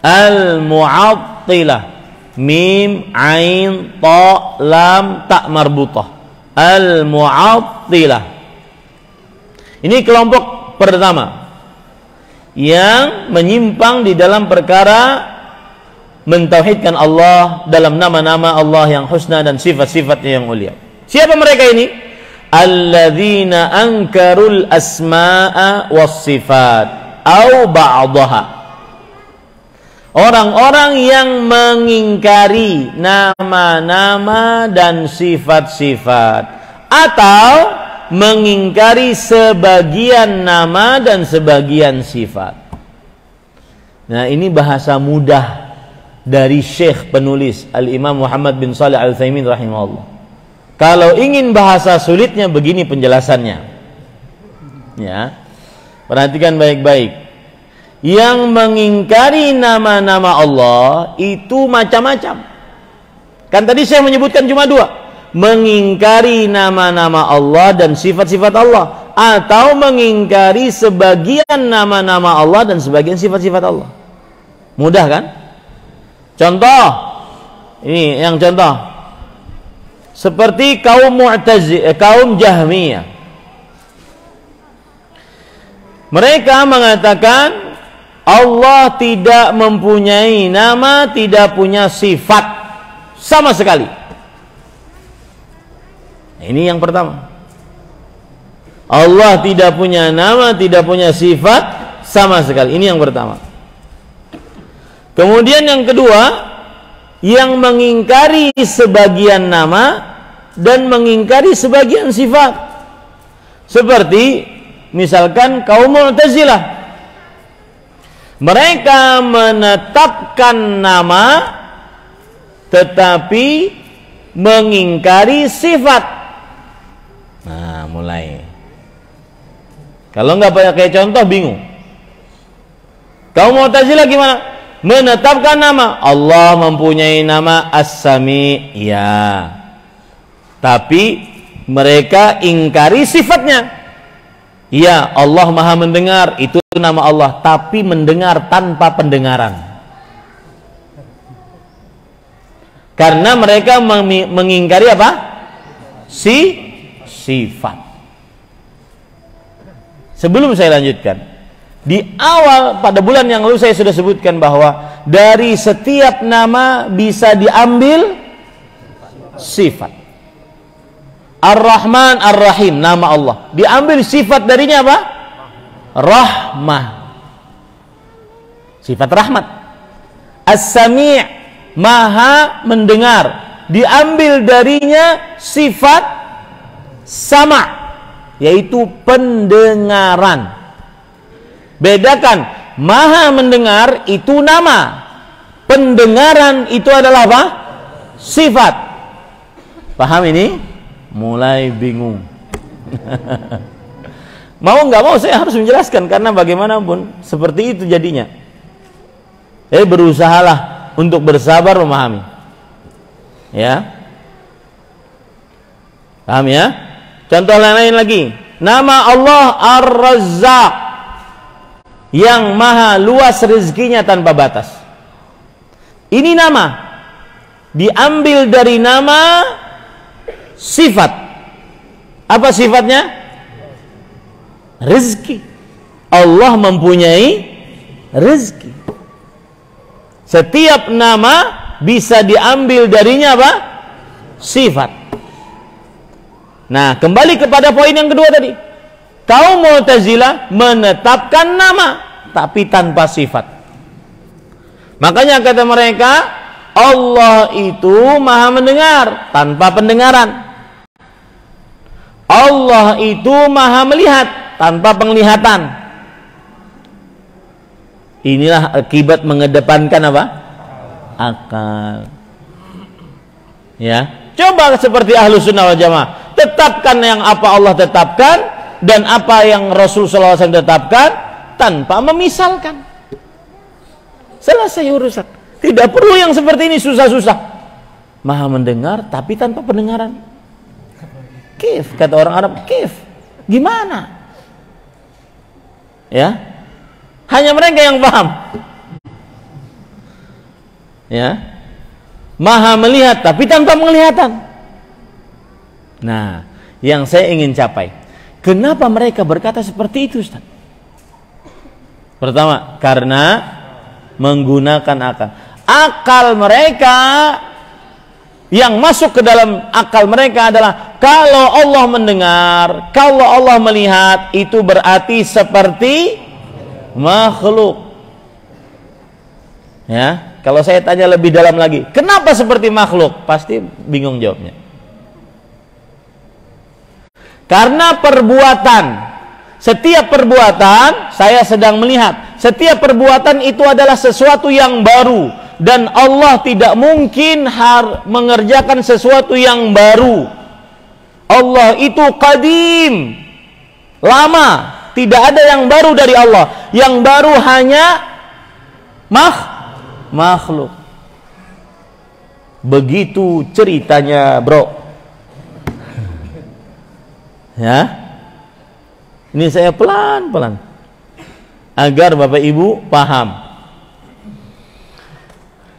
Al-mu'attilah. Mim, ain, ta, lam, ta marbutah. Al-mu'attilah. Ini kelompok pertama yang menyimpang di dalam perkara mentauhidkan Allah dalam nama-nama Allah yang husna dan sifat-sifatnya yang mulia. Siapa mereka ini? Alladzina ankarul asma'a was sifat au ba'daha. Orang-orang yang mengingkari nama-nama dan sifat-sifat, atau mengingkari sebagian nama dan sebagian sifat. Nah, ini bahasa mudah dari Syekh penulis Al-Imam Muhammad bin Shalih Al-Utsaimin rahimahullah. Kalau ingin bahasa sulitnya, begini penjelasannya. Ya. Perhatikan baik-baik. Yang mengingkari nama-nama Allah itu macam-macam. Kan tadi saya menyebutkan cuma dua. Mengingkari nama-nama Allah dan sifat-sifat Allah, atau mengingkari sebagian nama-nama Allah dan sebagian sifat-sifat Allah. Mudah kan? Contoh. Ini yang contoh. Seperti kaum kaum Jahmiyah. Mereka mengatakan Allah tidak mempunyai nama, tidak punya sifat sama sekali. Ini yang pertama. Allah tidak punya nama, tidak punya sifat sama sekali. Ini yang pertama. Kemudian yang kedua, yang mengingkari sebagian nama dan mengingkari sebagian sifat. Seperti misalkan kaum Mu'tazilah. Mereka menetapkan nama tetapi mengingkari sifat. Nah, mulai. Kalau nggak pakai contoh bingung. Kaum Mu'tazilah gimana? Menetapkan nama. Allah mempunyai nama As-Sami', ya. Tapi mereka ingkari sifatnya. Ya, Allah Maha mendengar, itu nama Allah, tapi mendengar tanpa pendengaran. Karena mereka mengingkari apa? Sifat. Sebelum saya lanjutkan, di awal pada bulan yang lalu saya sudah sebutkan bahwa dari setiap nama bisa diambil sifat. Ar-Rahman, Ar-Rahim, nama Allah. Diambil sifat darinya apa? Rahmah. Sifat rahmat. As-Sami', Maha mendengar. Diambil darinya sifat sama', yaitu pendengaran. Bedakan, Maha mendengar itu nama. Pendengaran itu adalah apa? Sifat. Paham ini? Mulai bingung. Mau nggak mau saya harus menjelaskan, karena bagaimanapun seperti itu jadinya. Berusahalah untuk bersabar memahami. Ya, paham ya? Contoh lain lagi. Nama Allah Ar-Razzaq, yang maha luas rezekinya tanpa batas. Ini nama diambil dari nama sifat. Apa sifatnya? Rezeki. Allah mempunyai rezeki. Setiap nama bisa diambil darinya apa? Sifat. Nah, kembali kepada poin yang kedua tadi. Kaum Mu'tazilah menetapkan nama tapi tanpa sifat. Makanya kata mereka, Allah itu maha mendengar tanpa pendengaran. Allah itu maha melihat tanpa penglihatan. Inilah akibat mengedepankan apa? Akal. Ya, coba seperti Ahlus Sunnah wal Jamaah, tetapkan yang apa Allah tetapkan dan apa yang Rasul SAW tetapkan tanpa memisalkan. Selesai urusan. Tidak perlu yang seperti ini susah-susah. Maha mendengar tapi tanpa pendengaran. Kif, kata orang Arab, kif. Gimana? Ya, hanya mereka yang paham. Ya, maha melihat tapi tanpa penglihatan. Nah, yang saya ingin capai, kenapa mereka berkata seperti itu, Ustaz? Pertama, karena menggunakan akal. Akal mereka, yang masuk ke dalam akal mereka adalah kalau Allah mendengar, kalau Allah melihat, itu berarti seperti makhluk. Ya, kalau saya tanya lebih dalam lagi, kenapa seperti makhluk? Pasti bingung jawabnya. Karena perbuatan, setiap perbuatan saya sedang melihat, setiap perbuatan itu adalah sesuatu yang baru. Dan Allah tidak mungkin mengerjakan sesuatu yang baru. Allah itu qadim, lama, tidak ada yang baru dari Allah. Yang baru hanya makhluk. Begitu ceritanya, bro. Ya, ini saya pelan-pelan agar Bapak Ibu paham.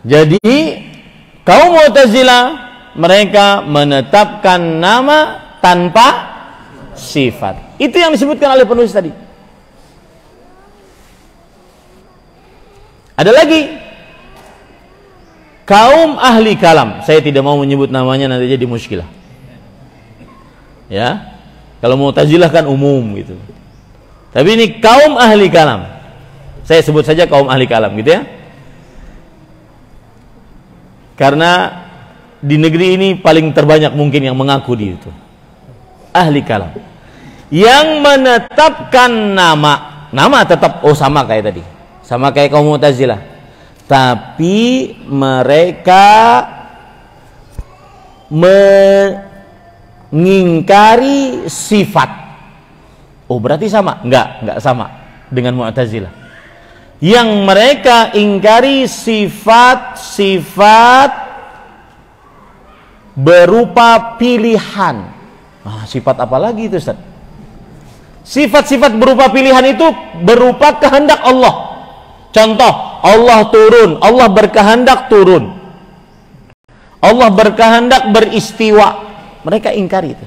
Jadi kaum Mu'tazilah, mereka menetapkan nama tanpa sifat. Itu yang disebutkan oleh penulis tadi. Ada lagi kaum ahli kalam. Saya tidak mau menyebut namanya, nanti jadi muskilah. Ya, kalau Mu'tazilah kan umum gitu. Tapi ini kaum ahli kalam. Saya sebut saja kaum ahli kalam gitu ya. Karena di negeri ini paling terbanyak mungkin yang mengaku di itu ahli kalam, yang menetapkan nama tetap sama kayak tadi, sama kayak kaum Mu'tazilah, tapi mereka mengingkari sifat. Oh, berarti sama? Enggak sama dengan Mu'tazilah. Yang mereka ingkari sifat-sifat berupa pilihan. Sifat apa lagi itu, Ustaz? Sifat-sifat berupa pilihan itu berupa kehendak Allah. Contoh, Allah turun, Allah berkehendak turun, Allah berkehendak beristiwa. Mereka ingkari itu.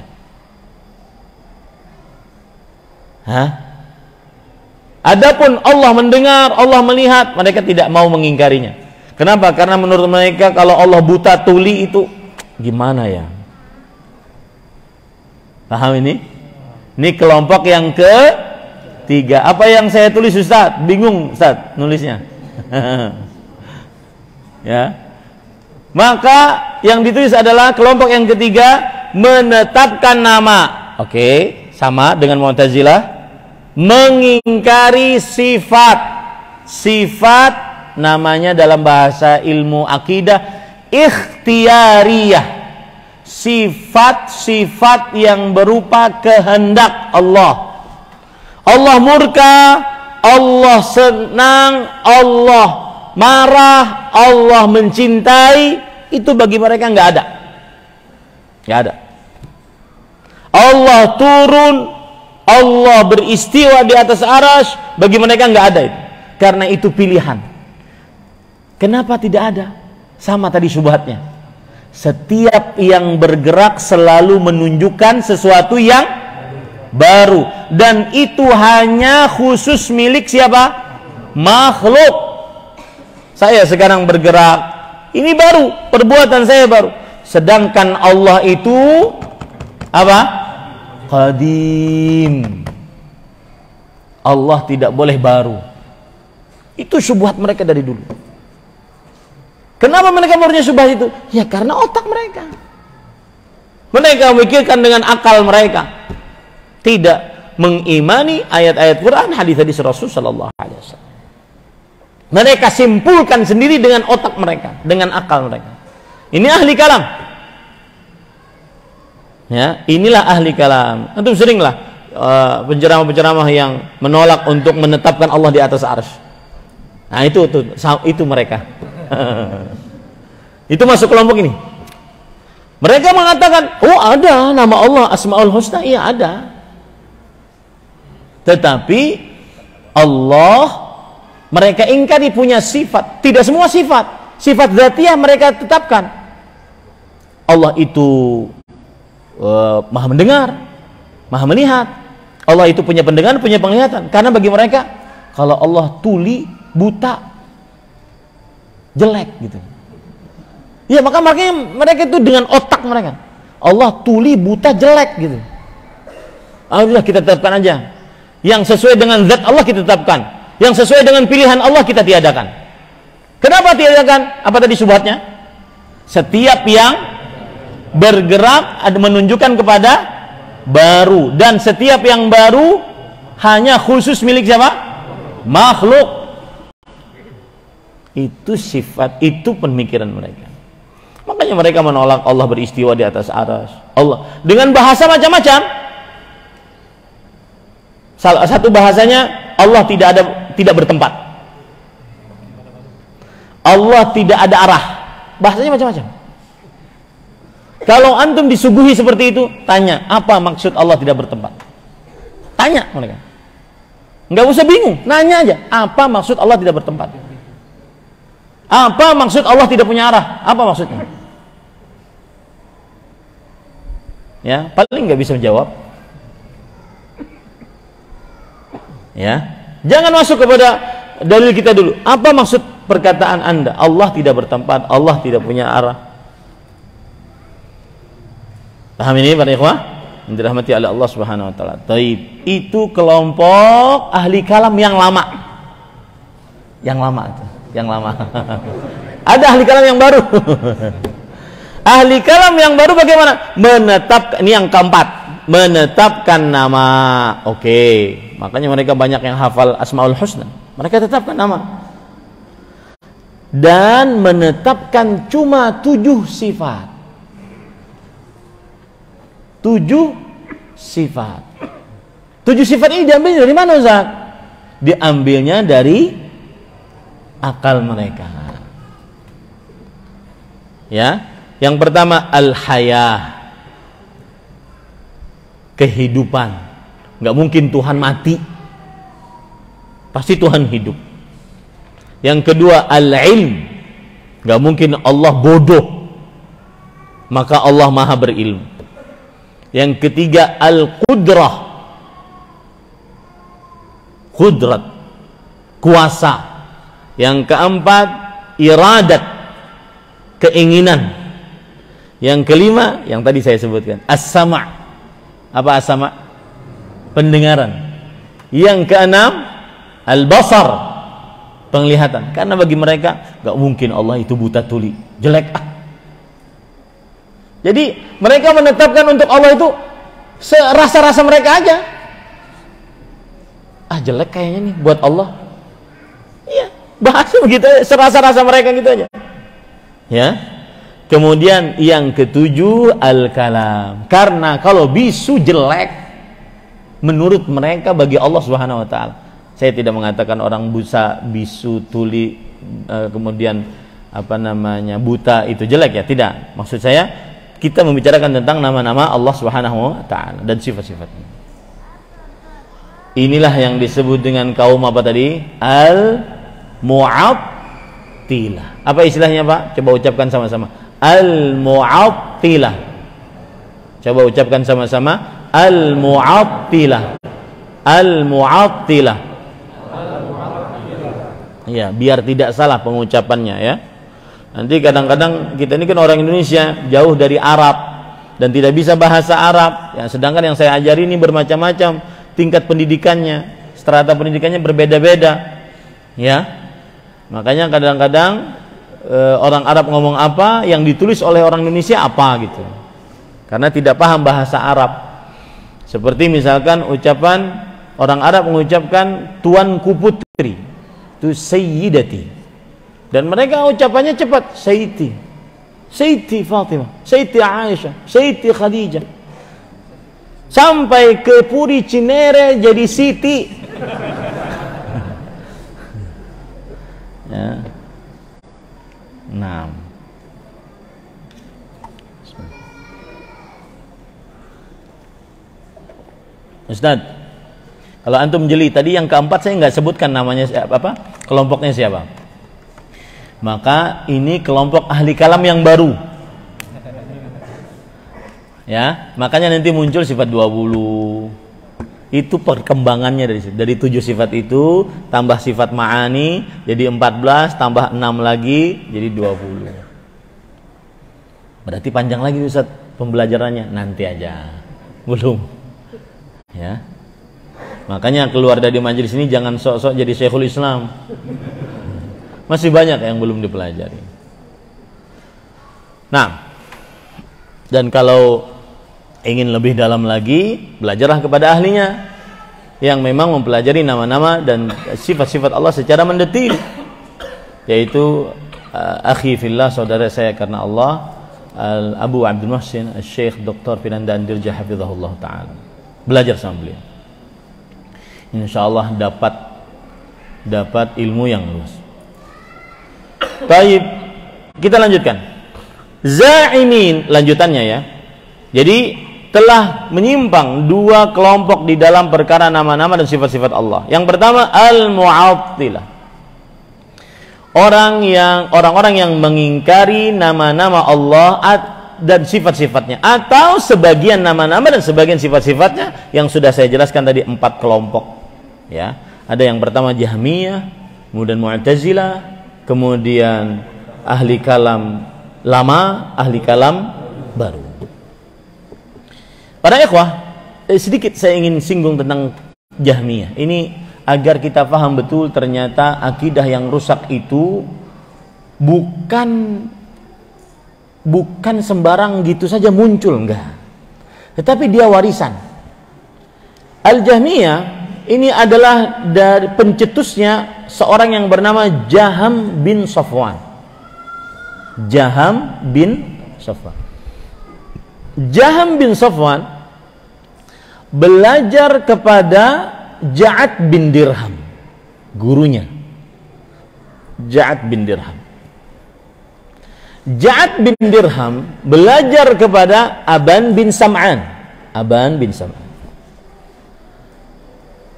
Adapun Allah mendengar, Allah melihat, mereka tidak mau mengingkarinya. Kenapa? Karena menurut mereka kalau Allah buta tuli itu gimana ya? Paham ini? Ini kelompok yang ketiga. Apa yang saya tulis, Ustaz? Bingung, Ustaz, nulisnya. Ya. Maka yang ditulis adalah kelompok yang ketiga menetapkan nama. Oke, sama dengan Mu'tazilah. Mengingkari sifat namanya dalam bahasa ilmu akidah ikhtiyariyah, sifat-sifat yang berupa kehendak Allah. Allah murka, Allah senang, Allah marah, Allah mencintai, itu bagi mereka nggak ada. Allah turun, Allah beristiwa di atas arasy, bagi mereka nggak ada itu. Karena itu pilihan. Kenapa tidak ada? Sama tadi syubhatnya. Setiap yang bergerak selalu menunjukkan sesuatu yang baru, dan itu hanya khusus milik siapa? Makhluk. Saya sekarang bergerak, ini baru, perbuatan saya baru. Sedangkan Allah itu apa? Qadim. Allah tidak boleh baru. Itu syubhat mereka dari dulu. Kenapa mereka mempunyai syubhat itu? Ya karena otak mereka. Mereka memikirkan dengan akal mereka, tidak mengimani ayat-ayat Quran, hadis-hadis Rasul sallallahu alaihi wasallam. Mereka simpulkan sendiri dengan otak mereka, dengan akal mereka. Ini ahli kalam. Ya, inilah ahli kalam. Antum seringlah penceramah-penceramah yang menolak untuk menetapkan Allah di atas arsy. Nah, itu mereka. Itu masuk kelompok ini. Mereka mengatakan, oh ada nama Allah Asmaul Husna, iya ada. Tetapi Allah, mereka ingkari punya sifat. Tidak semua sifat. Sifat dzatiyah mereka tetapkan. Allah itu maha mendengar, maha melihat. Allah itu punya pendengaran, punya penglihatan. Karena bagi mereka, kalau Allah tuli, buta, jelek gitu. Ya, maka makanya mereka itu dengan otak mereka. Allah tuli, buta, jelek gitu. Alhamdulillah, kita tetapkan aja. Yang sesuai dengan zat Allah kita tetapkan. Yang sesuai dengan pilihan Allah kita tiadakan. Kenapa tiadakan? Apa tadi subhatnya? Setiap yang bergerak menunjukkan kepada baru, dan setiap yang baru hanya khusus milik siapa? Makhluk. Itu sifat, itu pemikiran mereka. Makanya mereka menolak Allah beristiwa di atas arsy. Allah dengan bahasa macam-macam. Salah satu bahasanya, Allah tidak bertempat. Allah tidak ada arah. Bahasanya macam-macam. Kalau antum disuguhi seperti itu, tanya, apa maksud Allah tidak bertempat? Tanya mereka. Nggak usah bingung, nanya aja, apa maksud Allah tidak bertempat? Apa maksud Allah tidak punya arah? Apa maksudnya? Ya, paling nggak bisa menjawab. Ya, jangan masuk kepada dalil kita dulu. Apa maksud perkataan Anda? Allah tidak bertempat, Allah tidak punya arah. Paham ini para ikhwah? Yang dirahmati oleh Allah Subhanahu wa taala. Taib. Itu kelompok ahli kalam yang lama. Yang lama itu, yang lama. Ada ahli kalam yang baru. Ahli kalam yang baru bagaimana? Menetapkan, ini yang keempat, menetapkan nama. Oke, makanya mereka banyak yang hafal Asmaul Husna. Mereka tetapkan nama. Dan menetapkan cuma 7 sifat. 7 sifat. 7 sifat ini diambil dari mana, Ustaz? Diambilnya dari akal mereka. Ya, yang pertama al-hayah, kehidupan. Nggak mungkin Tuhan mati, pasti Tuhan hidup. Yang kedua al-ilm, nggak mungkin Allah bodoh, maka Allah maha berilmu. Yang ketiga al-qudrah, qudrat, kuasa. Yang keempat iradat, keinginan. Yang kelima yang tadi saya sebutkan as-sama'. Apa as-sama'? Pendengaran. Yang keenam al-basar, penglihatan. Karena bagi mereka gak mungkin Allah itu buta tuli, jelek. Jadi mereka menetapkan untuk Allah itu serasa-rasa mereka aja. Jelek kayaknya nih buat Allah. Iya, bahasa begitu, serasa-rasa mereka gitu aja. Ya. Kemudian yang ketujuh al-kalam. Karena kalau bisu jelek menurut mereka bagi Allah Subhanahu wa taala. Saya tidak mengatakan orang busa, bisu, tuli, kemudian buta itu jelek ya, tidak. Maksud saya kita membicarakan tentang nama-nama Allah Subhanahu wa taala dan sifat-sifatnya. Inilah yang disebut dengan kaum apa tadi? Al-Mu'attilah. Apa istilahnya, Pak? Coba ucapkan sama-sama. Al-Mu'attilah. Coba ucapkan sama-sama. Al-Mu'attilah. Al-Mu'attilah. Ya, biar tidak salah pengucapannya ya. Nanti kadang-kadang kita ini kan orang Indonesia, jauh dari Arab dan tidak bisa bahasa Arab. Ya, sedangkan yang saya ajari ini bermacam-macam tingkat pendidikannya, strata pendidikannya berbeda-beda. Ya. Makanya kadang-kadang orang Arab ngomong apa, yang ditulis oleh orang Indonesia apa gitu. Karena tidak paham bahasa Arab. Seperti misalkan ucapan orang Arab mengucapkan tuanku putri, itu sayyidati. Dan mereka ucapannya cepat, Sayyidi, Sayyidi Fatimah, Sayyidi Aisyah, Sayyidi Khadijah. Sampai ke Puri Cinere jadi Siti. Ya. 6. Ustaz, Kalau antum jeli tadi yang keempat saya nggak sebutkan namanya apa, kelompoknya siapa. Maka ini kelompok ahli kalam yang baru. Ya, makanya nanti muncul sifat 20. Itu perkembangannya dari 7 sifat itu tambah sifat ma'ani jadi 14 tambah 6 lagi jadi 20. Berarti panjang lagi Ustaz pembelajarannya, nanti aja. Belum. Ya. Makanya keluar dari majelis ini jangan sok-sok jadi Syekhul Islam. Masih banyak yang belum dipelajari. Nah, dan kalau ingin lebih dalam lagi, belajarlah kepada ahlinya yang memang mempelajari nama-nama dan sifat-sifat Allah secara mendetil, yaitu akhi fillah, saudara saya karena Allah, Abu Abdul Muhsin Syekh Dr. Firanda Andirja hafizahullah ta'ala. Belajar sama beliau, insyaallah dapat ilmu yang lurus. Baik, kita lanjutkan. Za'imin, lanjutannya ya. Jadi telah menyimpang 2 kelompok di dalam perkara nama-nama dan sifat-sifat Allah. Yang pertama al-mu'attilah. Orang-orang yang mengingkari nama-nama Allah dan sifat-sifatnya, atau sebagian nama-nama dan sebagian sifat-sifatnya yang sudah saya jelaskan tadi 4 kelompok. Ya, ada yang pertama Jahmiyah, kemudian Mu'tazilah, kemudian ahli kalam lama, ahli kalam baru. Para ikhwah, sedikit saya ingin singgung tentang Jahmiyah. Ini agar kita paham betul ternyata akidah yang rusak itu bukan sembarang gitu saja muncul, enggak. Tetapi dia warisan. Al-Jahmiyah ini adalah dari pencetusnya seorang yang bernama Jaham bin Safwan. Jaham bin Safwan. Jaham bin Safwan belajar kepada Ja'ad bin Dirham, gurunya. Ja'ad bin Dirham. Ja'ad bin Dirham belajar kepada Aban bin Sam'an. Aban bin Sam'an.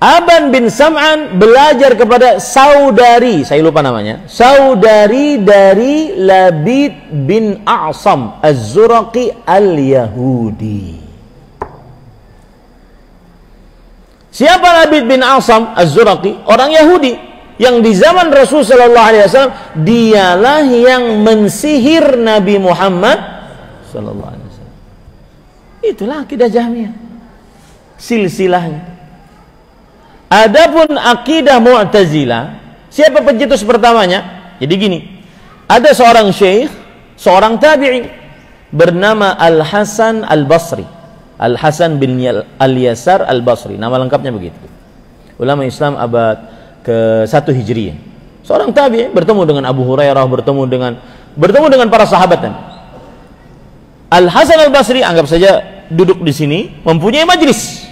Aban bin Sam'an belajar kepada saudari, saya lupa namanya, saudari dari Labid bin A'sam Az-Zuraqi Al-Yahudi. Siapa Labid bin A'sam Az-Zuraqi? Orang Yahudi yang di zaman Rasulullah SAW dialah yang mensihir Nabi Muhammad SAW. Itulah akidah Jahmiyah, silsilahnya. Adapun akidah Mu'tazilah, siapa pencetus pertamanya? Jadi gini, ada seorang syekh, seorang tabi'i bernama Al-Hasan Al-Basri. Al-Hasan bin Al-Yasar Al-Basri, nama lengkapnya begitu. Ulama Islam abad ke-1 Hijriah. Seorang tabi'i bertemu dengan Abu Hurairah, bertemu dengan para sahabat. Al-Hasan Al-Basri, anggap saja duduk di sini, mempunyai majelis.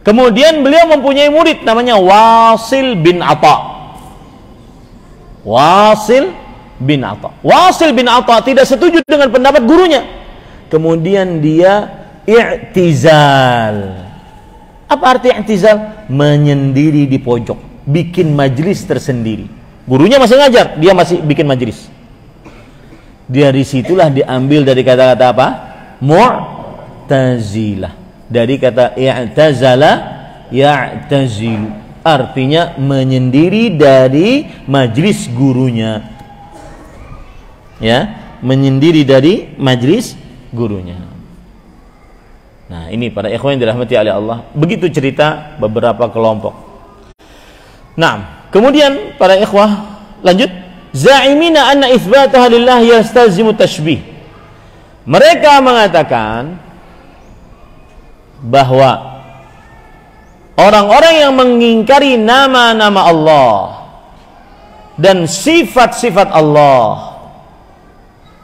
Kemudian beliau mempunyai murid namanya Wasil bin Atha. Wasil bin Atha. Wasil bin Atha tidak setuju dengan pendapat gurunya. Kemudian dia i'tizal. Apa arti i'tizal? Menyendiri di pojok, bikin majelis tersendiri. Gurunya masih ngajar, dia masih bikin majelis. Dari situlah diambil dari kata-kata apa? Mu'tazilah. Dari kata i'tazala ya'tazilu, artinya menyendiri dari majelis gurunya. Ya, menyendiri dari majelis gurunya. Nah, ini para ikhwan yang dirahmati oleh Allah. Begitu cerita beberapa kelompok. Nah, kemudian para ikhwah lanjut, za'imina anna itsbataha lillah yastazimu tashbih. Mereka mengatakan bahwa orang-orang yang mengingkari nama-nama Allah dan sifat-sifat Allah,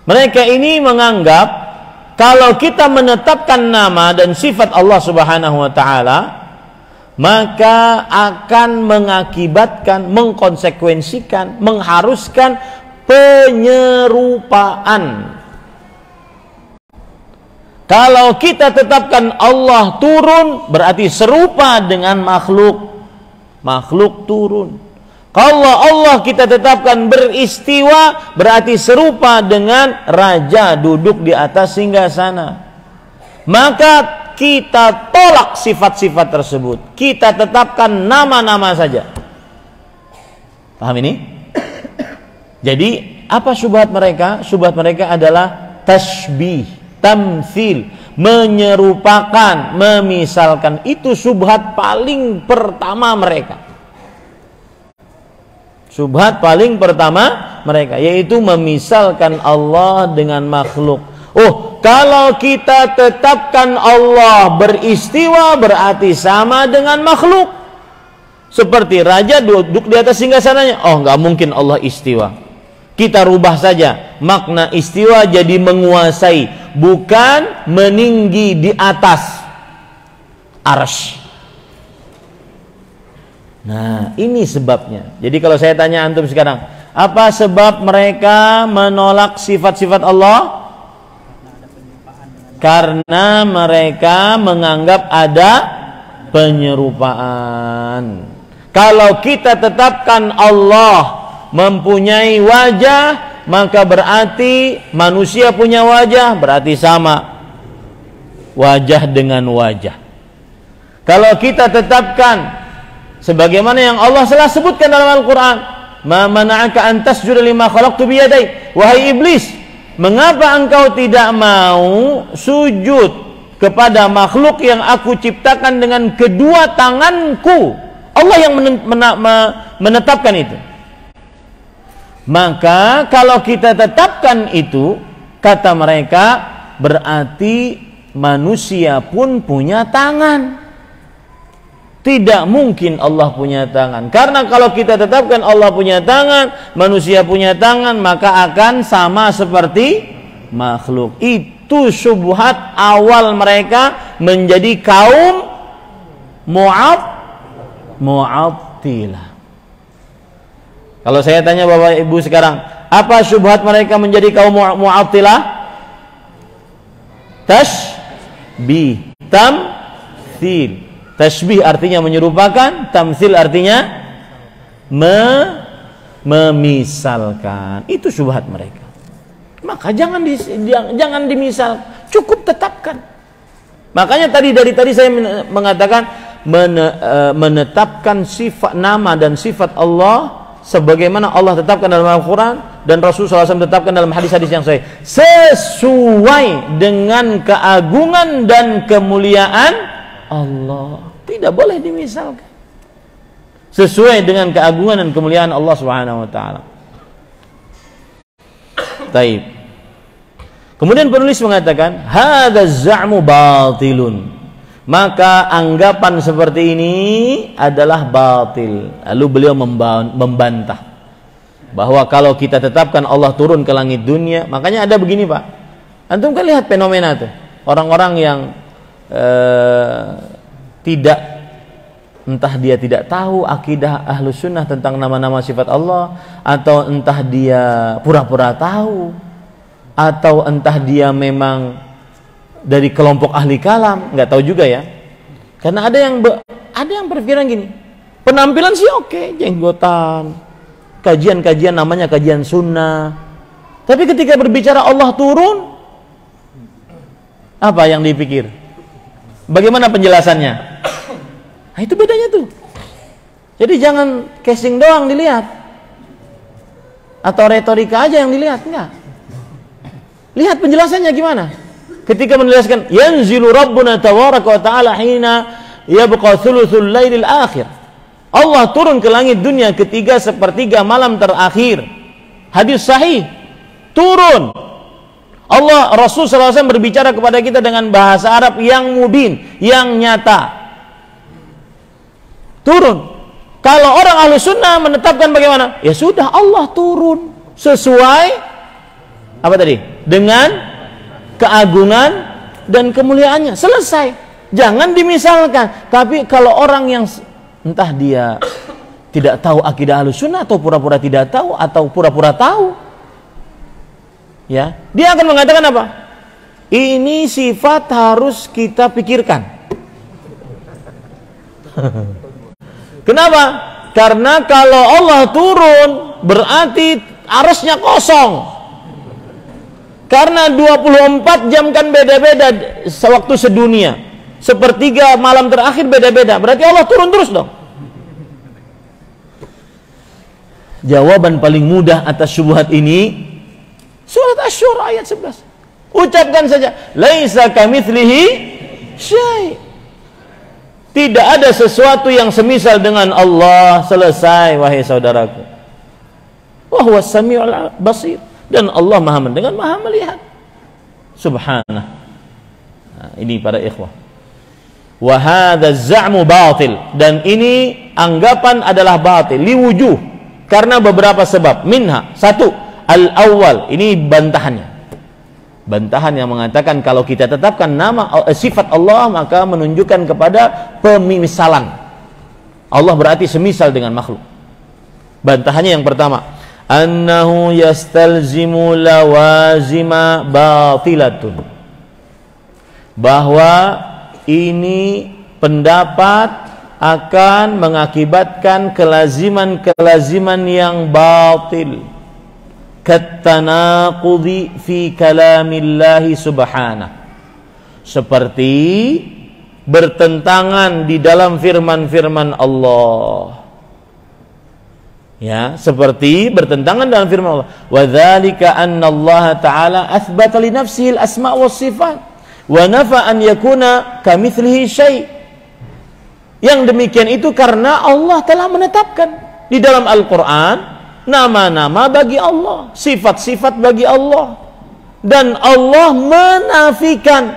mereka ini menganggap kalau kita menetapkan nama dan sifat Allah Subhanahu wa ta'ala, maka akan mengakibatkan, mengkonsekuensikan, mengharuskan penyerupaan Kalau kita tetapkan Allah turun, berarti serupa dengan makhluk. Makhluk turun. Kalau Allah kita tetapkan beristiwa, berarti serupa dengan raja duduk di atas singgasana. Maka kita tolak sifat-sifat tersebut. Kita tetapkan nama-nama saja. Paham ini? Jadi apa syubhat mereka? Syubhat mereka adalah tashbih, tamtsil, menyerupakan, memisalkan. Itu syubhat paling pertama mereka. Syubhat paling pertama mereka, yaitu memisalkan Allah dengan makhluk. Oh, kalau kita tetapkan Allah beristiwa, berarti sama dengan makhluk. Seperti raja duduk di atas singgasananya. Oh, nggak mungkin Allah istiwa. Kita rubah saja makna istiwa jadi menguasai, bukan meninggi di atas arsy. Nah, ini sebabnya. Jadi kalau saya tanya antum sekarang, apa sebab mereka menolak sifat-sifat Allah? Karena mereka menganggap ada penyerupaan. Kalau kita tetapkan Allah mempunyai wajah, maka berarti manusia punya wajah, berarti sama wajah dengan wajah. Kalau kita tetapkan sebagaimana yang Allah telah sebutkan dalam Al-Quran, ma mana'aka an tasjuda lima khalaqtu biyadai, wahai iblis, mengapa engkau tidak mau sujud kepada makhluk yang aku ciptakan dengan kedua tanganku? Allah yang menetapkan itu. Maka kalau kita tetapkan itu, kata mereka, berarti manusia pun punya tangan. Tidak mungkin Allah punya tangan. Karena kalau kita tetapkan Allah punya tangan, manusia punya tangan, maka akan sama seperti makhluk. Itu syubhat awal mereka menjadi kaum Mu'attilah. Kalau saya tanya Bapak Ibu sekarang, apa syubhat mereka menjadi kaum Mu'attilah? Tashbih, tamtsil. Tashbih artinya menyerupakan, tamtsil artinya memisalkan. Itu syubhat mereka. Maka jangan dimisal, cukup tetapkan. Makanya dari tadi saya mengatakan menetapkan sifat nama dan sifat Allah sebagaimana Allah tetapkan dalam Al-Quran dan Rasulullah SAW tetapkan dalam hadis-hadis yang sahih, sesuai dengan keagungan dan kemuliaan Allah. Tidak boleh dimisalkan. Sesuai dengan keagungan dan kemuliaan Allah Subhanahu wa taala. Taib. Kemudian penulis mengatakan, hadza za'mu batilun. Maka anggapan seperti ini adalah batil. Lalu beliau membantah bahwa kalau kita tetapkan Allah turun ke langit dunia, makanya ada begini, Pak. Antum kan lihat fenomena tuh. Orang-orang yang tidak, entah dia tidak tahu akidah Ahlus Sunnah tentang nama-nama sifat Allah, atau entah dia pura-pura tahu, atau entah dia memang dari kelompok ahli kalam, nggak tahu juga ya. Karena ada yang berpikiran gini, penampilan sih oke, jenggotan, kajian namanya kajian sunnah, tapi ketika berbicara Allah turun, apa yang dipikir? Bagaimana penjelasannya? Nah, itu bedanya tuh. Jadi jangan casing doang dilihat, atau retorika aja yang dilihat, enggak. Lihat penjelasannya gimana. Ketika menjelaskan yanzilu rabbuna tabaraka wa ta'ala hina yabqa thuluthul lailil akhir. Allah turun ke langit dunia ketiga sepertiga malam terakhir. Hadis sahih. Turun. Allah, Rasul SAW berbicara kepada kita dengan bahasa Arab yang mubin, yang nyata. Turun. Kalau orang ahlu sunnah menetapkan bagaimana? Ya sudah, Allah turun sesuai apa tadi? Dengan keagungan dan kemuliaannya. Selesai. Jangan dimisalkan. Tapi kalau orang yang entah dia tidak tahu akidah ahlu sunnah, atau pura-pura tidak tahu, atau pura-pura tahu, ya, dia akan mengatakan apa? Ini sifat harus kita pikirkan. Kenapa? Karena kalau Allah turun berarti arsy-Nya kosong. Karena 24 jam kan beda-beda sewaktu sedunia. Sepertiga malam terakhir beda-beda. Berarti Allah turun terus dong. Jawaban paling mudah atas syubhat ini surat Asy-Syura ayat 11. Ucapkan saja, laisa kamitslihi syai'. Tidak ada sesuatu yang semisal dengan Allah. Selesai, wahai saudaraku. Wa huwas samiul basir. Dan Allah Maha mendengar, Maha melihat. Subhanah. Nah, ini para ikhwah. Wa hadza za'mu batil. Dan ini anggapan adalah batil liwujuh, karena beberapa sebab. Minha, satu, al-awwal, ini bantahannya. Bantahan yang mengatakan kalau kita tetapkan nama sifat Allah maka menunjukkan kepada pemisalan. Allah berarti semisal dengan makhluk. Bantahannya yang pertama, annahu yastalzimu lawazima batilatun. Bahwa ini pendapat akan mengakibatkan kelaziman-kelaziman yang batil. Katanaqudhi fi kalamillahi subhanahu, seperti bertentangan di dalam firman-firman Allah. Ya, seperti bertentangan dalam firman Allah. Wa dzalika anna Allah Ta'ala athbata li nafsihi al-asma' was sifat wa nafa an yakuna kamitslihi syai'. Yang demikian itu karena Allah telah menetapkan di dalam Al-Qur'an nama-nama bagi Allah, sifat-sifat bagi Allah, dan Allah menafikan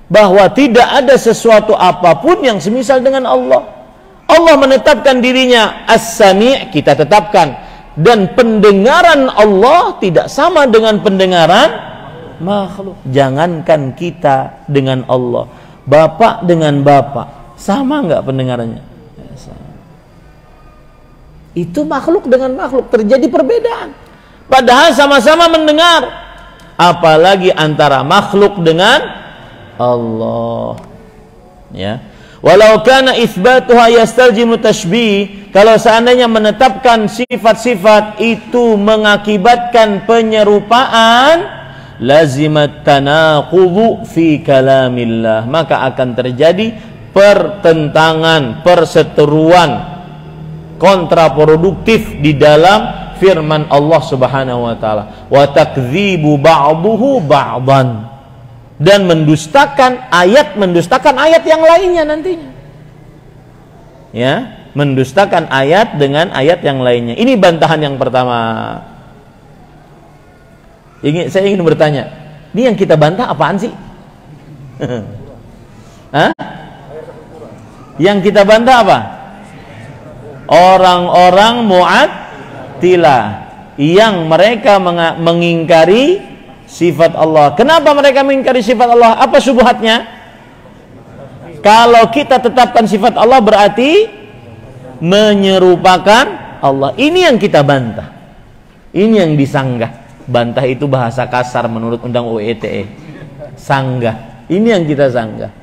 bahwa tidak ada sesuatu apapun yang semisal dengan Allah. Allah menetapkan dirinya As-Sami', kita tetapkan, dan pendengaran Allah tidak sama dengan pendengaran makhluk. Jangankan kita dengan Allah, bapak dengan bapak, sama nggak pendengarannya? Itu makhluk dengan makhluk terjadi perbedaan, padahal sama-sama mendengar. Apalagi antara makhluk dengan Allah. Ya, walau kana itsbatuha yastalzimu tashbih, kalau seandainya menetapkan sifat-sifat itu mengakibatkan penyerupaan, lazimat tanaqudhu fi kalamillah, maka akan terjadi pertentangan, perseteruan, kontraproduktif di dalam firman Allah Subhanahu wa taala. Wa takdzibu ba'duhu ba'dan, dan mendustakan ayat yang lainnya nantinya. Ya, mendustakan ayat dengan ayat yang lainnya. Ini bantahan yang pertama. Saya ingin bertanya, ini yang kita bantah apaan sih? Hah? Yang kita bantah apa? Orang-orang Mu'attilah yang mereka mengingkari sifat Allah. Kenapa mereka mengingkari sifat Allah? Apa syubhatnya? Kalau kita tetapkan sifat Allah berarti menyerupakan Allah. Ini yang kita bantah. Ini yang disanggah. Bantah itu bahasa kasar menurut undang UITE. Sanggah. Ini yang kita sanggah.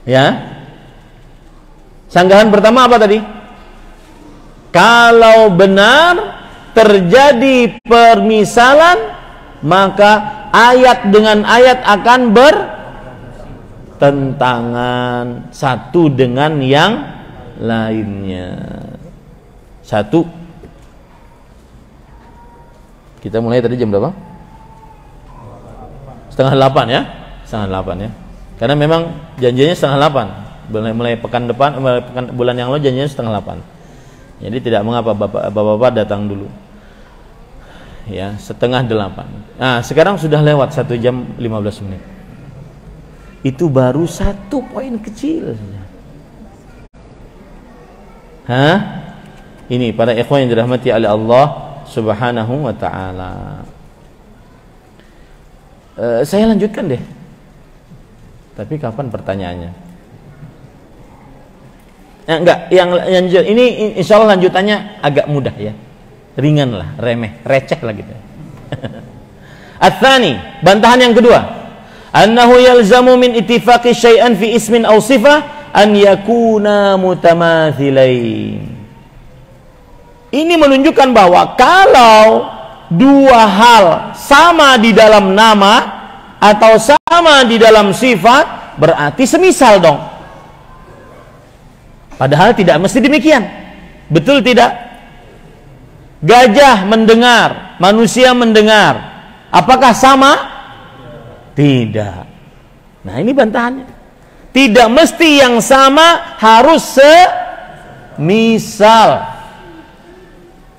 Ya. Sanggahan pertama apa tadi? Kalau benar terjadi permisalan, maka ayat dengan ayat akan bertentangan satu dengan yang lainnya. Satu. Kita mulai tadi jam berapa? 7:30 ya? 7:30 ya. Karena memang janjinya 7:30. Mulai pekan depan, bulan yang lalu janjinya 7:30. Jadi tidak mengapa bapak-bapak datang dulu. Ya, 7:30. Nah, sekarang sudah lewat 1 jam 15 menit. Itu baru satu poin kecil. Hah? Ini para ikhwan yang dirahmati oleh Allah Subhanahu wa ta'ala. Saya lanjutkan deh. Tapi kapan pertanyaannya? Enggak, yang ini insya Allah lanjutannya agak mudah ya, ringan lah, remeh, receh lah gitu. Ats-tsani, bantahan yang kedua, annahu yalzamu min ittifaqi syai'an fi ismin aw sifah an yakuna mutamathilain. Ini menunjukkan bahwa kalau dua hal sama di dalam nama atau sama di dalam sifat, berarti semisal dong. Padahal tidak mesti demikian. Betul tidak? Gajah mendengar, manusia mendengar. Apakah sama? Tidak. Nah, ini bantahannya. Tidak mesti yang sama harus semisal.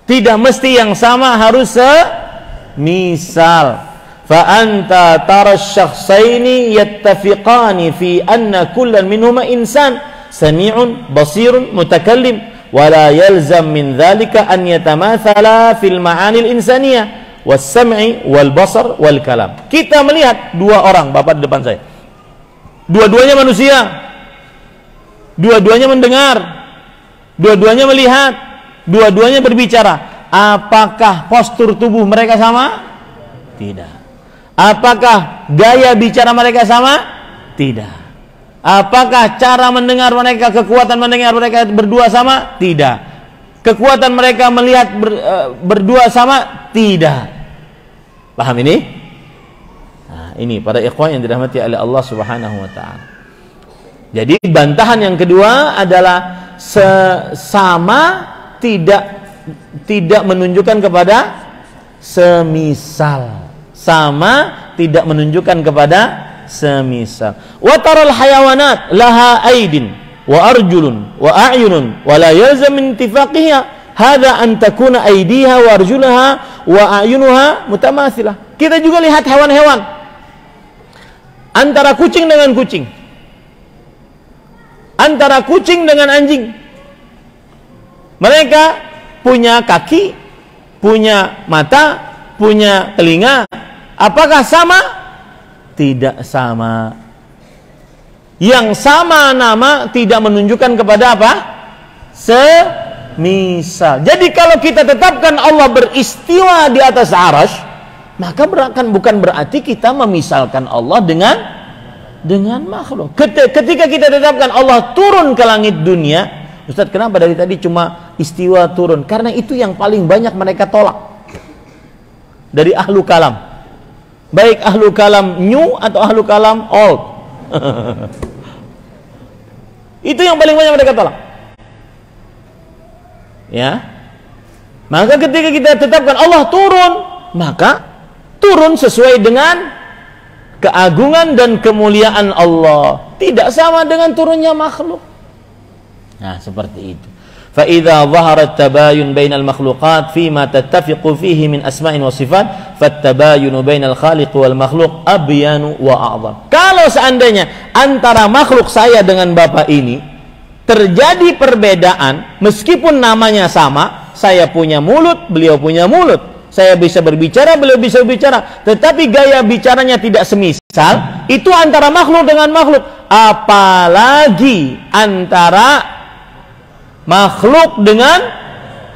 Tidak mesti yang sama harus semisal. Fa anta tara asy-syakhsaini yattafiqani fi anna kullan minhuma insan sami'un basirun mutakallim wa la yalzam min dzalika an yatamathala fil ma'ani al-insaniyah was-sam'i wal basar wal kalam. Kita melihat dua orang, Bapak di depan saya. Dua-duanya manusia. Dua-duanya mendengar. Dua-duanya melihat. Dua-duanya berbicara. Apakah postur tubuh mereka sama? Tidak. Apakah gaya bicara mereka sama? Tidak. Apakah cara mendengar mereka, kekuatan mendengar mereka berdua sama? Tidak. Kekuatan mereka melihat berdua sama? Tidak. Paham ini? Nah, ini para ikhwan yang dirahmati oleh Allah Subhanahu wa taala. Jadi bantahan yang kedua adalah sama tidak menunjukkan kepada semisal. Sama tidak menunjukkan kepada semisal. Wa taral hayawanat laha aidin wa arjulun wa a'yunun wa la yalzam min ittifaqiha hadza an takuna aydiha wa arjulaha wa a'yunuha mutamathilah. Kita juga lihat hewan-hewan. Antara kucing dengan kucing. Antara kucing dengan anjing. Mereka punya kaki, punya mata, punya telinga. Apakah sama? Tidak sama. Yang sama nama tidak menunjukkan kepada apa? Semisal. Jadi kalau kita tetapkan Allah beristiwa di atas arasy, maka bukan berarti kita memisalkan Allah dengan makhluk. Ketika kita tetapkan Allah turun ke langit dunia, Ustaz, kenapa dari tadi cuma istiwa turun? Karena itu yang paling banyak mereka tolak dari ahlu kalam. Baik ahlu kalam new atau ahlu kalam old. Itu yang paling banyak mereka tolak. Ya. Maka ketika kita tetapkan Allah turun, maka turun sesuai dengan keagungan dan kemuliaan Allah. Tidak sama dengan turunnya makhluk. Nah, seperti itu. Fa idza dhahara at-tabayun bainal makhluqat fima tattafiqu fihi min asma'in wa sifat, fat-tabayunu bainal khaliq wal makhluq abyanu wa a'zam. Kalau seandainya antara makhluk saya dengan Bapak ini terjadi perbedaan, meskipun namanya sama, saya punya mulut, beliau punya mulut, saya bisa berbicara, beliau bisa berbicara, tetapi gaya bicaranya tidak semisal, itu antara makhluk dengan makhluk, apalagi antara makhluk dengan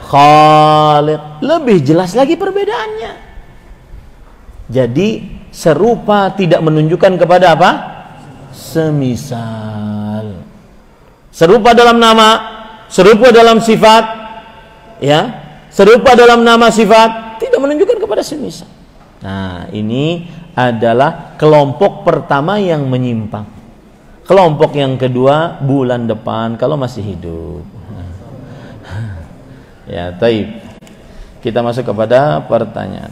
khaliq, lebih jelas lagi perbedaannya. Jadi serupa tidak menunjukkan kepada apa? Semisal. Serupa dalam nama, serupa dalam sifat, ya, serupa dalam nama sifat tidak menunjukkan kepada semisal. Nah, ini adalah kelompok pertama yang menyimpang. Kelompok yang kedua bulan depan kalau masih hidup. Ya, taib. Kita masuk kepada pertanyaan.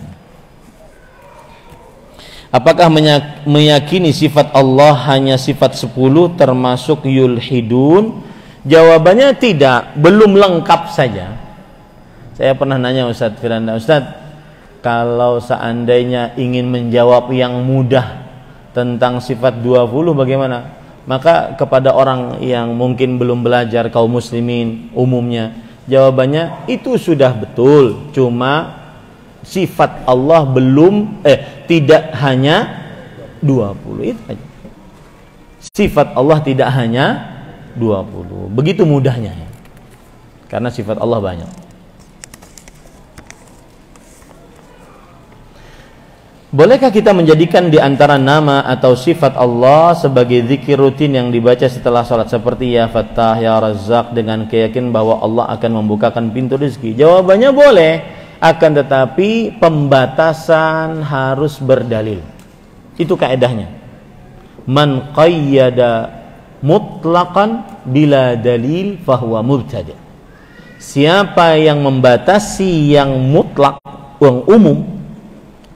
Apakah meyakini sifat Allah hanya sifat 10 termasuk yulhidun? Jawabannya tidak, belum lengkap saja. Saya pernah nanya Ustaz Firanda, Ustaz, kalau seandainya ingin menjawab yang mudah tentang sifat 20 bagaimana? Maka kepada orang yang mungkin belum belajar, kaum muslimin umumnya, jawabannya itu sudah betul, cuma sifat Allah belum tidak hanya 20, itu aja. Sifat Allah tidak hanya 20. Begitu mudahnya ya. Karena sifat Allah banyak. Bolehkah kita menjadikan di antara nama atau sifat Allah sebagai zikir rutin yang dibaca setelah sholat seperti ya Fattah, ya Razzaq dengan keyakinan bahwa Allah akan membukakan pintu rezeki? Jawabannya boleh, akan tetapi pembatasan harus berdalil. Itu kaedahnya. Man qayyada mutlaqan bila dalil fahuwa mubtadi'. Siapa yang membatasi yang mutlak, yang umum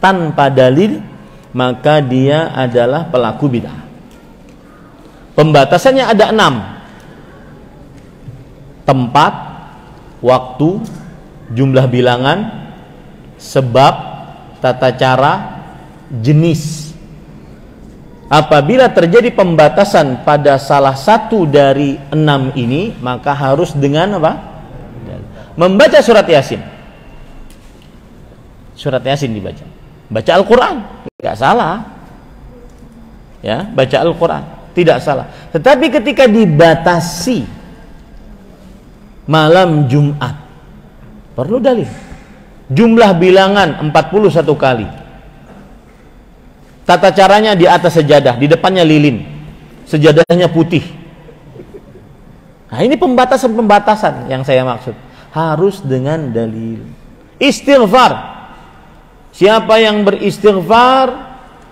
tanpa dalil, maka dia adalah pelaku bid'ah. Pembatasannya ada 6. Tempat, waktu, jumlah bilangan, sebab, tata cara, jenis. Apabila terjadi pembatasan pada salah satu dari 6 ini, maka harus dengan apa? Membaca surat Yasin. Surat Yasin dibaca. Baca Al-Quran, tidak salah. Ya, baca Al-Quran, tidak salah. Tetapi ketika dibatasi malam Jumat, perlu dalil. Jumlah bilangan 41 kali. Tata caranya di atas sejadah, di depannya lilin. Sejadahnya putih. Nah, ini pembatasan-pembatasan yang saya maksud. Harus dengan dalil. Istighfar. Siapa yang beristighfar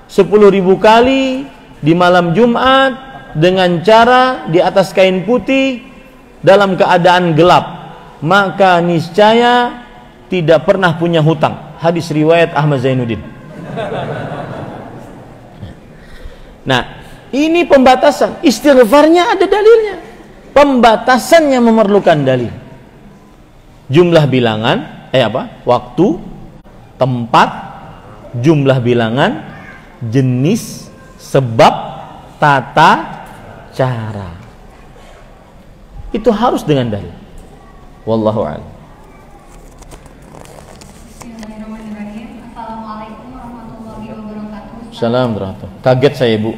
10.000 kali di malam Jumat dengan cara di atas kain putih dalam keadaan gelap, maka niscaya tidak pernah punya hutang. Hadis riwayat Ahmad Zainuddin. Nah, ini pembatasan. Istighfarnya ada dalilnya. Pembatasannya memerlukan dalil. Jumlah bilangan, waktu, tempat, jumlah bilangan, jenis, sebab, tata cara. Itu harus dengan dalil. Wallahu a'lam. Assalamualaikum warahmatullahi wabarakatuh. Salam warahmatullahi. Kaget saya, Bu.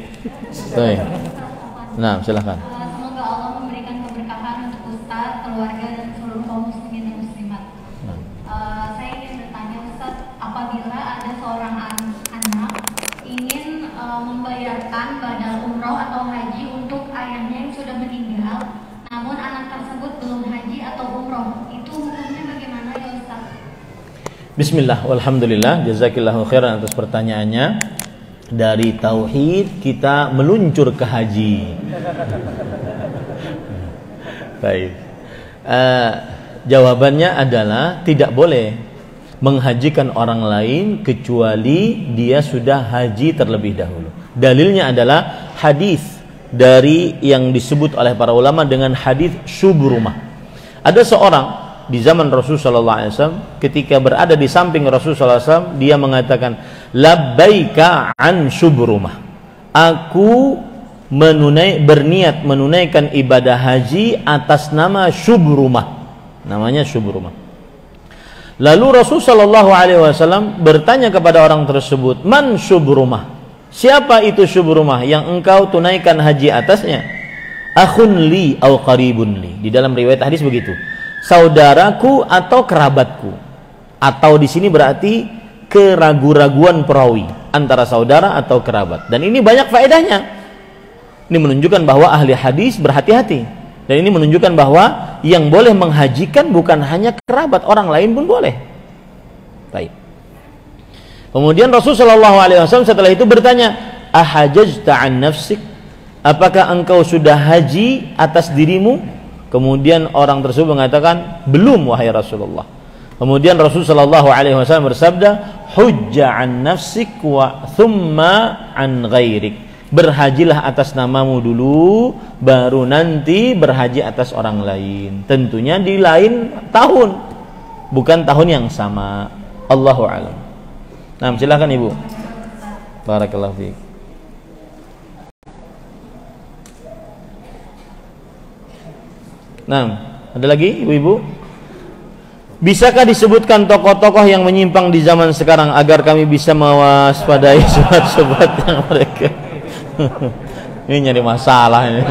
Nah, silakan. Semoga Allah memberikan keberkahan untuk Ustaz, keluarga dan seluruh kaum muslimin dan muslimat. Saya ingin bertanya Ustaz, apabila ada seorang anak ingin membayarkan badal umroh atau haji untuk ayahnya yang sudah meninggal, namun anak tersebut belum haji atau umroh, itu hukumnya bagaimana ya Ustaz? Bismillah, walhamdulillah, jazakillahu khairan atas pertanyaannya. Dari tauhid kita meluncur ke haji. Baik. Jawabannya adalah tidak boleh menghajikan orang lain kecuali dia sudah haji terlebih dahulu. Dalilnya adalah hadis dari yang disebut oleh para ulama dengan hadis Syubrumah. Ada seorang di zaman Rasulullah SAW, ketika berada di samping Rasulullah SAW, dia mengatakan, labbaika an Syubrumah. Aku berniat menunaikan ibadah haji atas nama Syubrumah. Namanya Syubrumah. Lalu Rasulullah SAW bertanya kepada orang tersebut, man Syubrumah? Siapa itu Syubrumah yang engkau tunaikan haji atasnya? Akhun li au qaribun li. Di dalam riwayat hadis begitu. Saudaraku atau kerabatku, atau di sini berarti keraguan-raguan perawi antara saudara atau kerabat. Dan ini banyak faedahnya. Ini menunjukkan bahwa ahli hadis berhati-hati, dan ini menunjukkan bahwa yang boleh menghajikan bukan hanya kerabat, orang lain pun boleh. Baik. Kemudian Rasulullah SAW setelah itu bertanya, ahajajta an nafsik? Apakah engkau sudah haji atas dirimu? Kemudian orang tersebut mengatakan, belum wahai Rasulullah. Kemudian Rasulullah SAW bersabda, hujja an nafsik wa thumma an ghairik. Berhajilah atas namamu dulu, baru nanti berhaji atas orang lain. Tentunya di lain tahun, bukan tahun yang sama. Allahu a'lam. Nah, silakan Ibu. Barakallahu fiik. Nah, ada lagi Ibu-ibu? Bisakah disebutkan tokoh-tokoh yang menyimpang di zaman sekarang agar kami bisa mewaspadai sobat-sobat yang mereka? Ini nyari masalah ini.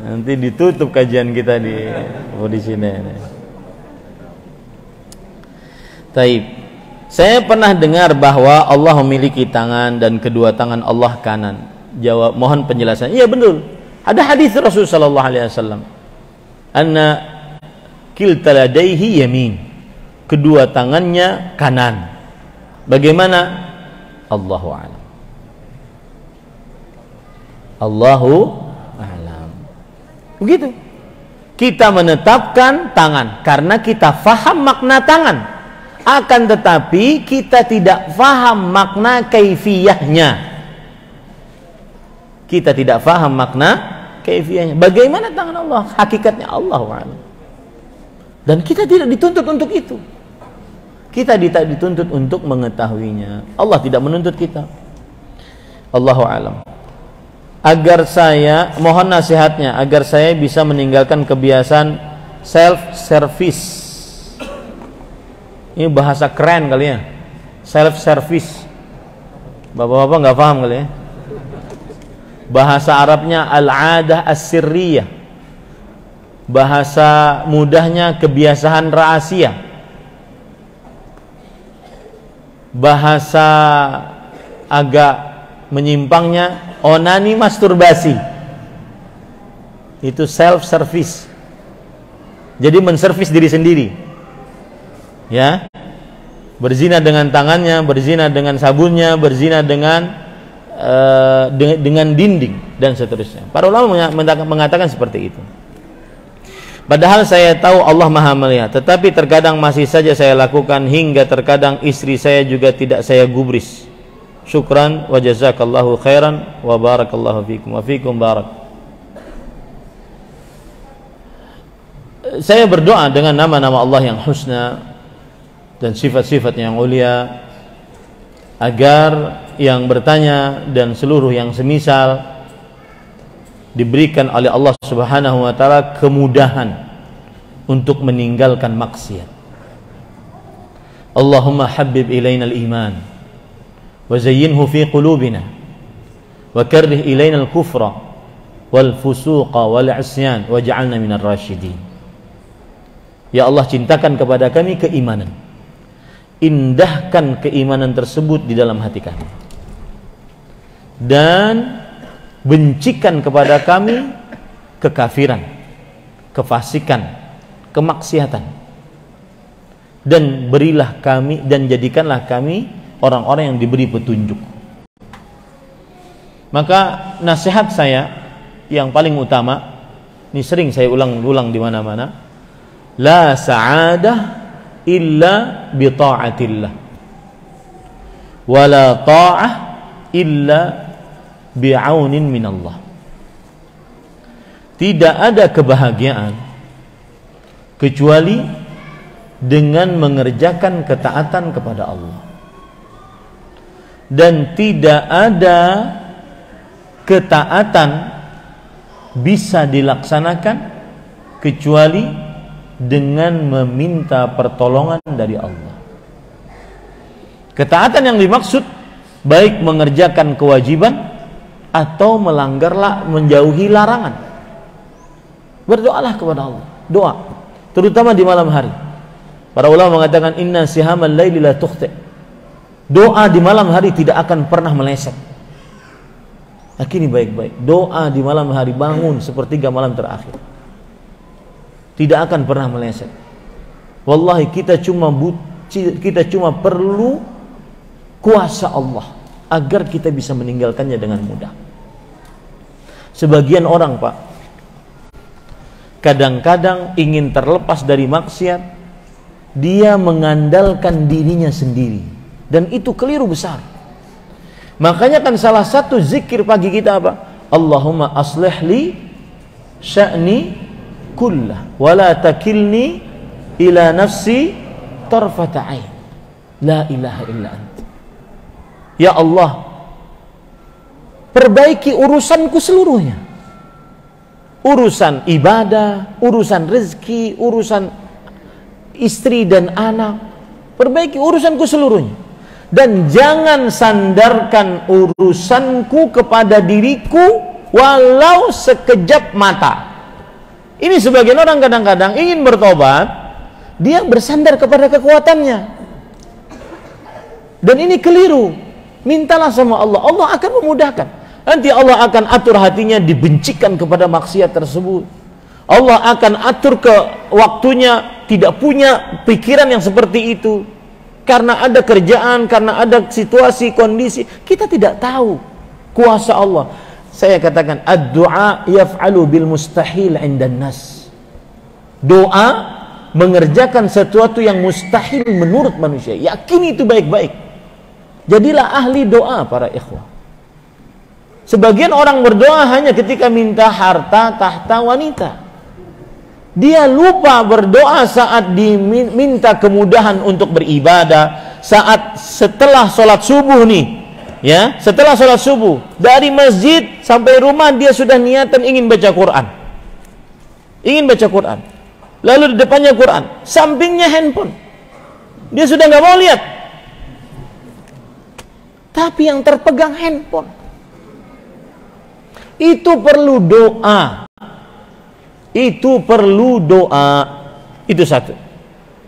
Nanti ditutup kajian kita di sini. Taib. Saya pernah dengar bahwa Allah memiliki tangan dan kedua tangan Allah kanan. Jawab, mohon penjelasan. Iya betul. Ada hadis Rasul sallallahu alaihi wasallam. Anna kilta ladaihi yamin. Kedua tangannya kanan. Bagaimana? Allahu a'lam. Allahu a'lam. Begitu. Kita menetapkan tangan karena kita faham makna tangan. Akan tetapi kita tidak faham makna kaifiyahnya. Kita tidak faham makna kaifiyahnya. Bagaimana tangan Allah? Hakikatnya Allahu a'lam. Dan kita tidak dituntut untuk itu. Kita tidak dituntut untuk mengetahuinya. Allah tidak menuntut kita. Allahu a'lam. Agar saya, mohon nasihatnya, agar saya bisa meninggalkan kebiasaan self-service. Ini bahasa keren kali ya. Self-service. Bapak-bapak nggak paham kali ya. Bahasa Arabnya al-adah as-sirriyah. Bahasa mudahnya kebiasaan rahasia. Bahasa agak menyimpangnya onani masturbasi. Itu self-service. Jadi menservis diri sendiri. Ya. Berzina dengan tangannya, berzina dengan sabunnya, berzina dengan dinding dan seterusnya. Para ulama mengatakan seperti itu. Padahal saya tahu Allah Maha melihat, tetapi terkadang masih saja saya lakukan, hingga terkadang istri saya juga tidak saya gubris. Syukran wa jazakallahu khairan wa barakallahu fikum wa fikum barak. Saya berdoa dengan nama-nama Allah yang husna dan sifat-sifat yang mulia, agar yang bertanya dan seluruh yang semisal diberikan oleh Allah Subhanahu wa taala kemudahan untuk meninggalkan maksiat. Allahumma habbib ilaina al-iman wa zayyinhu fi qulubina wa karrih ilaina al-kufra wal fusuqa wal 'isyan waj'alna minar rasyidin. Ya Allah, cintakan kepada kami keimanan. Indahkan keimanan tersebut di dalam hati kami. Dan bencikan kepada kami kekafiran, kefasikan, kemaksiatan, dan berilah kami dan jadikanlah kami orang-orang yang diberi petunjuk. Maka nasihat saya yang paling utama, ini sering saya ulang-ulang di mana-mana, la sa'adah illa bi ta'atillah, wa la ta'ah illa bi'aunin minallah. Tidak ada kebahagiaan kecuali dengan mengerjakan ketaatan kepada Allah, dan tidak ada ketaatan bisa dilaksanakan kecuali dengan meminta pertolongan dari Allah. Ketaatan yang dimaksud baik mengerjakan kewajiban atau melanggarlah, menjauhi larangan. Berdoalah kepada Allah, doa, terutama di malam hari. Para ulama mengatakan inna sihamal laili la tukhti. Doa di malam hari tidak akan pernah meleset. Yakini baik-baik, doa di malam hari, bangun sepertiga malam terakhir, tidak akan pernah meleset. Wallahi kita cuma perlu kuasa Allah agar kita bisa meninggalkannya dengan mudah. Sebagian orang, Pak, kadang-kadang ingin terlepas dari maksiat, dia mengandalkan dirinya sendiri, dan itu keliru besar. Makanya kan salah satu zikir pagi kita apa? Allahumma aslih li sya'ni kullah wa la takilni ila nafsi tarfata ain. La ilaha illa anta. Ya Allah, perbaiki urusanku seluruhnya. Urusan ibadah, urusan rezeki, urusan istri dan anak. Perbaiki urusanku seluruhnya. Dan jangan sandarkan urusanku kepada diriku walau sekejap mata. Ini sebagian orang kadang-kadang ingin bertobat, dia bersandar kepada kekuatannya. Dan ini keliru. Mintalah sama Allah, Allah akan memudahkan. Nanti Allah akan atur hatinya dibencikan kepada maksiat tersebut. Allah akan atur ke waktunya tidak punya pikiran yang seperti itu. Karena ada kerjaan, karena ada situasi, kondisi, kita tidak tahu kuasa Allah. Saya katakan ad-du'a yaf'alu bil mustahil 'indan nas. Doa mengerjakan sesuatu yang mustahil menurut manusia. Yakini itu baik-baik. Jadilah ahli doa para ikhwah. Sebagian orang berdoa hanya ketika minta harta, tahta, wanita. Dia lupa berdoa saat diminta kemudahan untuk beribadah, saat setelah sholat subuh nih, ya, setelah sholat subuh dari masjid sampai rumah dia sudah niatan ingin baca Quran, lalu di depannya Quran, sampingnya handphone, dia sudah nggak mau lihat, tapi yang terpegang handphone. Itu perlu doa. Itu perlu doa. Itu satu.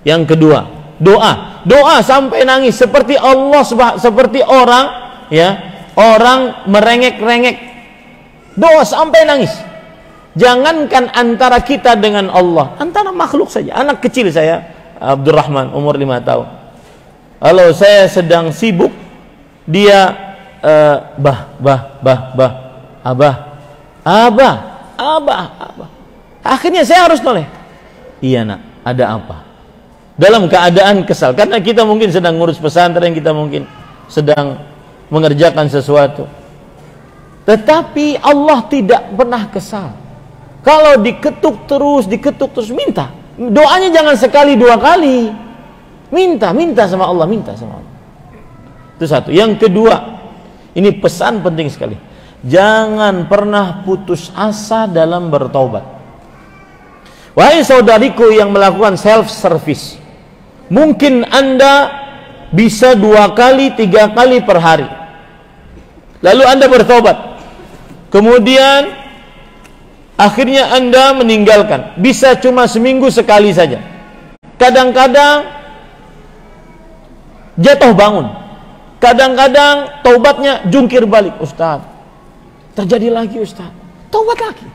Yang kedua, doa sampai nangis seperti Allah, seperti orang, ya, orang merengek-rengek. Doa sampai nangis. Jangankan antara kita dengan Allah, antara makhluk saja. Anak kecil saya, Abdurrahman, umur 5 tahun. Kalau saya sedang sibuk, dia abah. Akhirnya saya harus noleh. Iya nak, ada apa? Dalam keadaan kesal, karena kita mungkin sedang ngurus pesantren, kita mungkin sedang mengerjakan sesuatu. Tetapi Allah tidak pernah kesal. Kalau diketuk terus, minta. Doanya jangan sekali dua kali. Minta sama Allah, Itu satu. Yang kedua, ini pesan penting sekali. Jangan pernah putus asa dalam bertaubat. Wahai saudariku yang melakukan self-service, mungkin Anda bisa 2 kali, 3 kali per hari. Lalu Anda bertobat. Kemudian akhirnya Anda meninggalkan. Bisa cuma seminggu sekali saja. Kadang-kadang jatuh bangun. Kadang-kadang taubatnya jungkir balik. Ustaz, terjadi lagi Ustaz. Taubat lagi.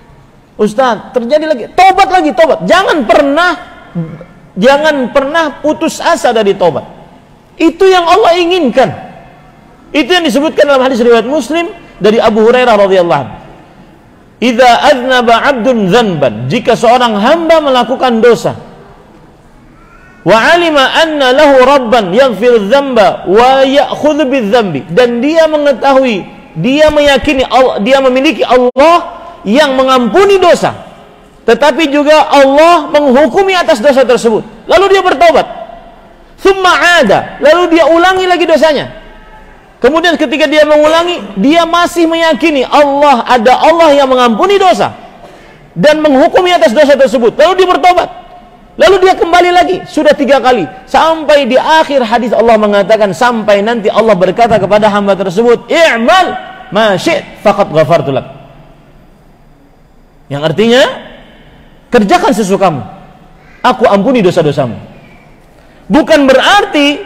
Ustaz, terjadi lagi. Taubat lagi, taubat. Jangan pernah putus asa dari taubat. Itu yang Allah inginkan. Itu yang disebutkan dalam hadis riwayat Muslim dari Abu Hurairah radhiyallahu anhu. Idza aznaba 'abdun dzanban, jika seorang hamba melakukan dosa, wa 'alima anna lahu rabban yaghfiru dzamba wa ya'khudhu bidzambi, dan dia mengetahui, dia meyakini Allah, dia memiliki Allah yang mengampuni dosa, tetapi juga Allah menghukumi atas dosa tersebut. Lalu dia bertobat. Tsumma 'ada, lalu dia ulangi lagi dosanya. Kemudian ketika dia mengulangi, dia masih meyakini ada Allah yang mengampuni dosa dan menghukumi atas dosa tersebut. Lalu dia bertobat. Lalu dia kembali lagi, sudah 3 kali. Sampai di akhir hadis Allah mengatakan, sampai nanti Allah berkata kepada hamba tersebut, "I'mal ma syi'ta faqad ghafartu lak." Yang artinya, kerjakan sesukamu, aku ampuni dosa-dosamu. Bukan berarti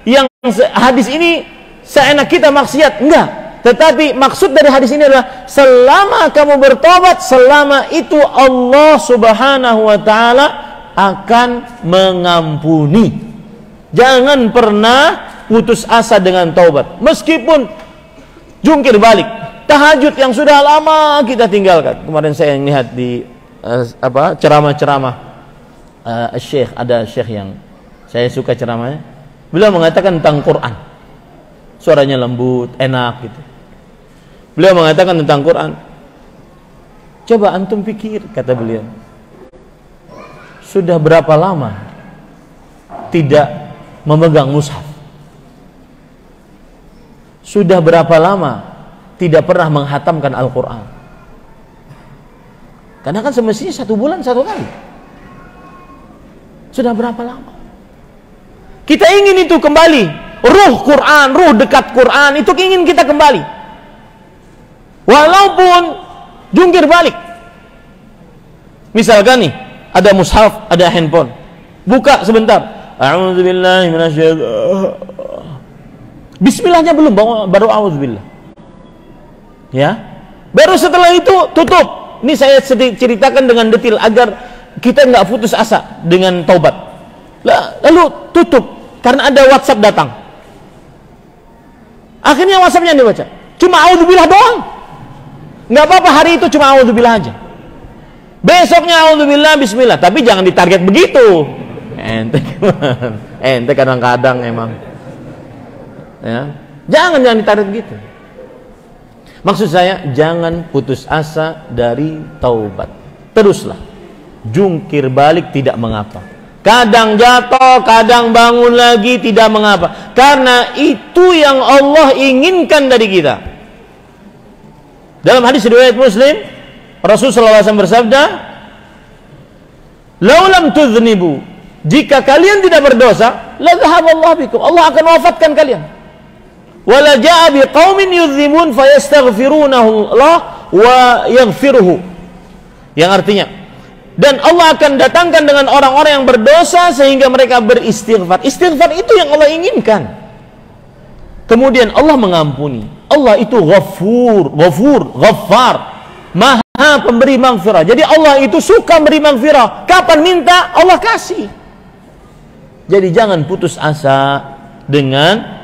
yang hadis ini seenak kita maksiat, enggak. Tetapi maksud dari hadis ini adalah selama kamu bertobat, selama itu Allah Subhanahu wa taala akan mengampuni. Jangan pernah putus asa dengan taubat. Meskipun jungkir balik, tahajud yang sudah lama kita tinggalkan. Kemarin saya lihat di ceramah-ceramah Syekh, ada Syekh yang saya suka ceramahnya. Beliau mengatakan tentang Quran. Suaranya lembut, enak gitu. Beliau mengatakan tentang Quran. Coba antum pikir, kata beliau. Sudah berapa lama tidak memegang mushaf? Sudah berapa lama tidak pernah menghatamkan Al-Quran? Karena kan semestinya 1 bulan 1 kali. Sudah berapa lama? Kita ingin itu kembali. Ruh Quran, ruh dekat Quran, itu ingin kita kembali. Walaupun jungkir balik. Misalkan nih, ada mushaf, ada handphone. Buka sebentar. A'udzubillahi minasyaitonir. Bismillahnya belum, baru auzubillah. Ya. Baru setelah itu tutup. Ini saya ceritakan dengan detail agar kita nggak putus asa dengan taubat. Lalu tutup karena ada WhatsApp datang. Akhirnya WhatsAppnya dibaca. Cuma auzubillah doang. Nggak apa-apa, hari itu cuma auzubillah aja. Besoknya auzubillah, bismillah. Tapi jangan ditarget begitu. Ente kadang-kadang emang. Ya. Jangan ditarget begitu. Maksud saya, jangan putus asa dari taubat. Teruslah. Jungkir balik tidak mengapa. Kadang jatuh, kadang bangun lagi, tidak mengapa. Karena itu yang Allah inginkan dari kita. Dalam hadis riwayat Muslim, Rasulullah SAW bersabda, "Laulam tudznibu," jika kalian tidak berdosa, la dhahaballahu bikum, Allah akan wafatkan kalian. Wala ja'a biqaumin yudzimun fayastaghfirunahu Allah wa yaghfiruhu. Yang artinya, dan Allah akan datangkan dengan orang-orang yang berdosa sehingga mereka beristighfar. Istighfar itu yang Allah inginkan. Kemudian Allah mengampuni. Allah itu Ghafur, Ghaffar, Maha pemberi maghfirah. Jadi Allah itu suka beri maghfirah. Kapan minta, Allah kasih. Jadi jangan putus asa dengan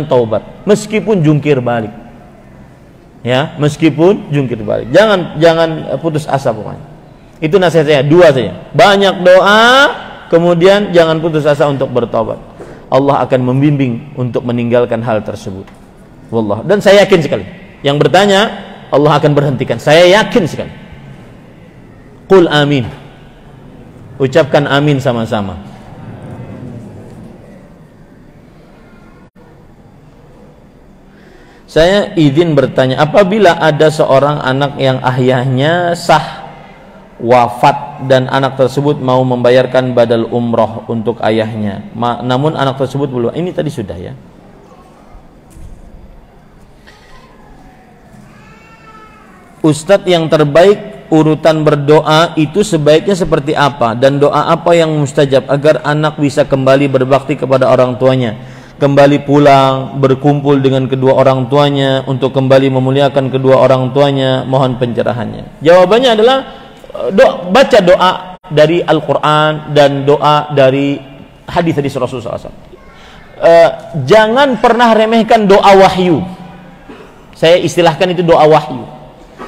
taubat, meskipun jungkir balik. Ya, meskipun jungkir balik. Jangan putus asa pokoknya. Itu nasihat saya, dua saja. Banyak doa, kemudian jangan putus asa untuk bertobat. Allah akan membimbing untuk meninggalkan hal tersebut. Wallah. Dan saya yakin sekali, yang bertanya Allah akan berhentikan. Saya yakin sekali. Qul amin. Ucapkan amin sama-sama. Saya izin bertanya, apabila ada seorang anak yang ayahnya sah wafat dan anak tersebut mau membayarkan badal umroh untuk ayahnya, namun anak tersebut belum. Ini tadi sudah ya. Ustadz, yang terbaik urutan berdoa itu sebaiknya seperti apa, dan doa apa yang mustajab agar anak bisa kembali berbakti kepada orang tuanya, kembali pulang berkumpul dengan kedua orang tuanya untuk kembali memuliakan kedua orang tuanya? Mohon pencerahannya. Jawabannya adalah baca doa dari Al-Quran dan doa dari hadis-hadis Rasulullah SAW. Jangan pernah remehkan doa wahyu. Saya istilahkan itu doa wahyu.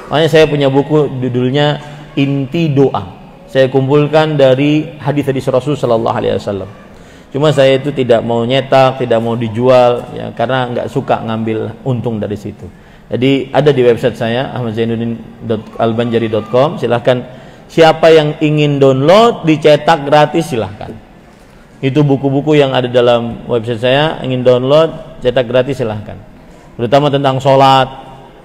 Makanya saya punya buku judulnya Inti Doa. Saya kumpulkan dari hadis-hadis Rasulullah SAW. Cuma saya itu tidak mau nyetak, tidak mau dijual, ya, karena nggak suka ngambil untung dari situ. Jadi ada di website saya ahmadzainuddin.albanjari.com. Silahkan siapa yang ingin download, dicetak gratis silahkan. Itu buku-buku yang ada dalam website saya, ingin download, cetak gratis silahkan. Terutama tentang sholat,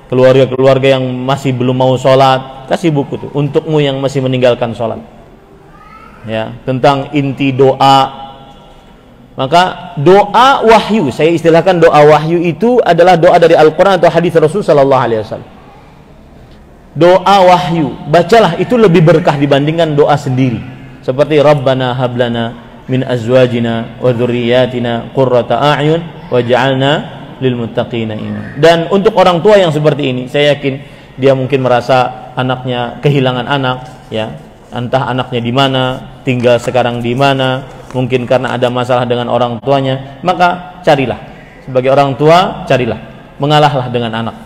keluarga-keluarga yang masih belum mau sholat, kasih buku tuh untukmu yang masih meninggalkan sholat. Ya, tentang inti doa. Maka doa wahyu, saya istilahkan doa wahyu itu adalah doa dari Al-Quran atau hadis Rasul Sallallahu Alaihi Wasallam. Doa wahyu, bacalah, itu lebih berkah dibandingkan doa sendiri. Seperti Rabbana hablana min azwajina wa dzurriyyatina qurrata a'yun waj'alna lil muttaqina imama. Dan untuk orang tua yang seperti ini, saya yakin dia mungkin merasa anaknya kehilangan anak, ya, entah anaknya di mana, tinggal sekarang di mana. Mungkin karena ada masalah dengan orang tuanya, maka carilah, sebagai orang tua carilah, mengalahlah dengan anak,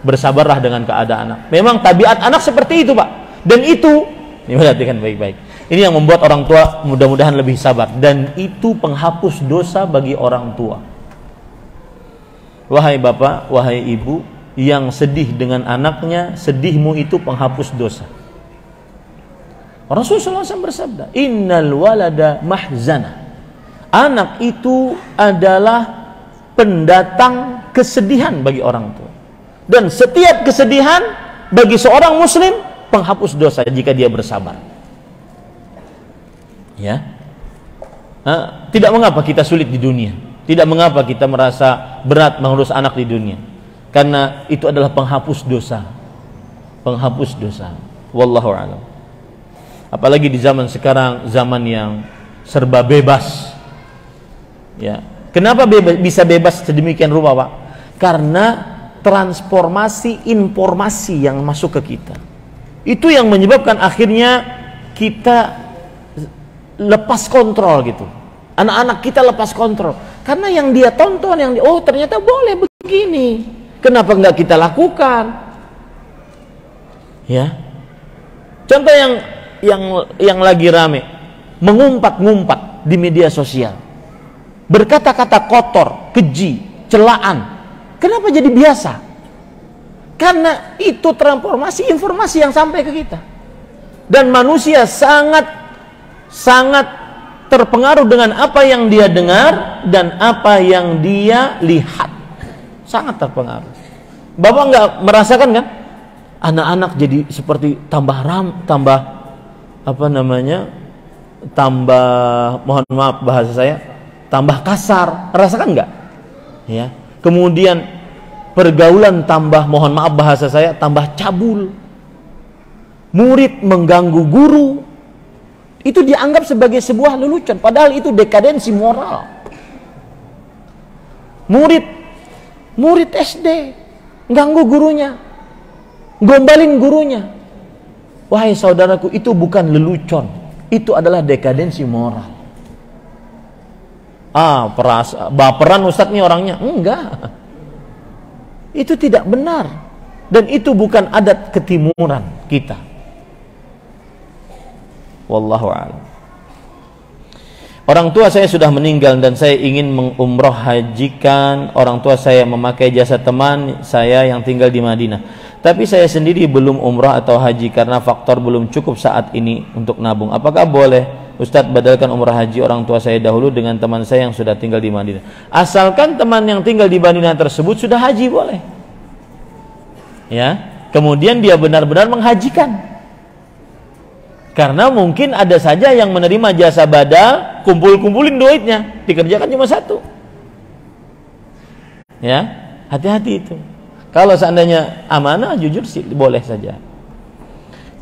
bersabarlah dengan keadaan anak. Memang tabiat anak seperti itu, Pak. Dan itu, ini perhatikan baik-baik, ini yang membuat orang tua mudah-mudahan lebih sabar. Dan itu penghapus dosa bagi orang tua. Wahai bapak, wahai ibu yang sedih dengan anaknya, sedihmu itu penghapus dosa. Rasulullah SAW bersabda, innal walada mahzana. Anak itu adalah pendatang kesedihan bagi orang tua. Dan setiap kesedihan bagi seorang muslim penghapus dosa jika dia bersabar. Ya. Tidak mengapa kita sulit di dunia. Tidak mengapa kita merasa berat mengurus anak di dunia. Karena itu adalah penghapus dosa. Penghapus dosa. Wallahu a'lam. Apalagi di zaman sekarang, zaman yang serba bebas, ya, Kenapa bisa bebas sedemikian rupa, Pak? Karena transformasi informasi yang masuk ke kita. Itu yang menyebabkan akhirnya kita lepas kontrol gitu. Anak-anak kita lepas kontrol. Karena yang dia tonton, oh ternyata boleh begini. Kenapa nggak kita lakukan? Ya. Contoh yang lagi rame, mengumpat-ngumpat di media sosial. Berkata-kata kotor, keji, celaan. Kenapa jadi biasa? Karena itu transformasi informasi yang sampai ke kita. Dan manusia sangat terpengaruh dengan apa yang dia dengar dan apa yang dia lihat. Sangat terpengaruh. Bapak nggak merasakan kan? Anak-anak jadi seperti tambah mohon maaf bahasa saya, tambah kasar. Rasakan nggak? Ya. Kemudian pergaulan tambah, mohon maaf bahasa saya, tambah cabul. Murid mengganggu guru. Itu dianggap sebagai sebuah lelucon, padahal itu dekadensi moral. Murid SD ganggu gurunya, gombalin gurunya. Wahai saudaraku, itu bukan lelucon, itu adalah dekadensi moral. Baperan Ustadz nih orangnya. Enggak, itu tidak benar, dan itu bukan adat ketimuran kita. Wallahu a'lam. Orang tua saya sudah meninggal dan saya ingin mengumroh hajikan orang tua saya memakai jasa teman saya yang tinggal di Madinah. Tapi saya sendiri belum umrah atau haji karena faktor belum cukup saat ini untuk nabung. Apakah boleh Ustadz badalkan umrah haji orang tua saya dahulu dengan teman saya yang sudah tinggal di Madinah? Asalkan teman yang tinggal di Madinah tersebut sudah haji boleh. Ya, kemudian dia benar-benar menghajikan. Karena mungkin ada saja yang menerima jasa badal, kumpulin duitnya, dikerjakan cuma satu. Ya, hati-hati itu. Kalau seandainya amanah, jujur sih boleh saja.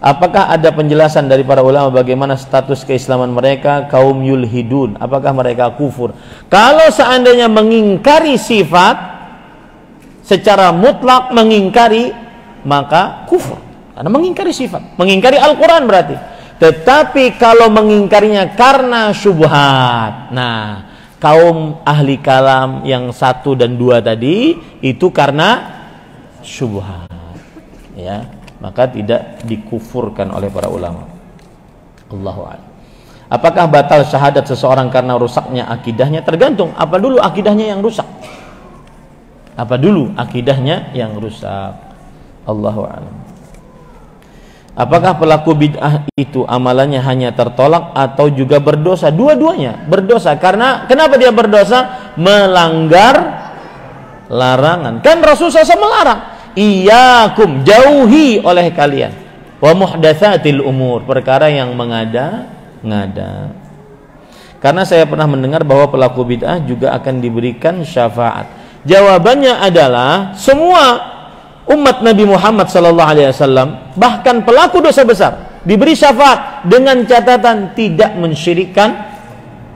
Apakah ada penjelasan dari para ulama bagaimana status keislaman mereka kaum yulhidun? Apakah mereka kufur? Kalau seandainya mengingkari sifat secara mutlak mengingkari, maka kufur. Karena mengingkari sifat, mengingkari Al-Quran berarti. Tetapi kalau mengingkarinya karena syubhat, nah kaum ahli kalam yang 1 dan 2 tadi itu karena syubhat, ya, maka tidak dikufurkan oleh para ulama. Allahu a'lam. Apakah batal syahadat seseorang karena rusaknya akidahnya? Tergantung apa dulu akidahnya yang rusak. Allahu a'lam. Apakah pelaku bid'ah itu amalannya hanya tertolak atau juga berdosa? Dua-duanya berdosa. Karena kenapa dia berdosa? Melanggar larangan. Kan Rasulullah SAW melarang, iyyakum, jauhi oleh kalian, wa muhdatsatil umur, perkara yang mengada-ngada. Karena saya pernah mendengar bahwa pelaku bid'ah juga akan diberikan syafaat. Jawabannya adalah semua umat Nabi Muhammad SAW, bahkan pelaku dosa besar, diberi syafaat dengan catatan tidak mensyirikkan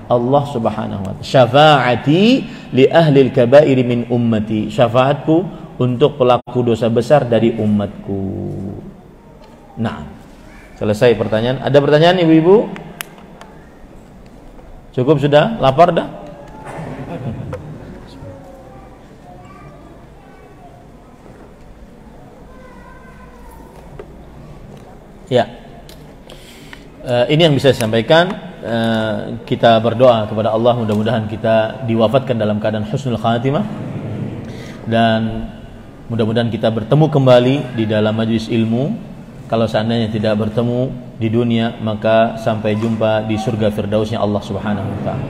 Allah Subhanahu wa ta'ala. Syafaati li ahlil kabairi min ummati. Syafaatku untuk pelaku dosa besar dari umatku. Nah, selesai pertanyaan. Ada pertanyaan ibu-ibu? Cukup sudah? Lapar dah? Ya, ini yang bisa saya sampaikan. Kita berdoa kepada Allah, mudah-mudahan kita diwafatkan dalam keadaan husnul khatimah, dan mudah-mudahan kita bertemu kembali di dalam majelis ilmu. Kalau seandainya tidak bertemu di dunia, maka sampai jumpa di surga firdausnya Allah Subhanahu wa ta'ala.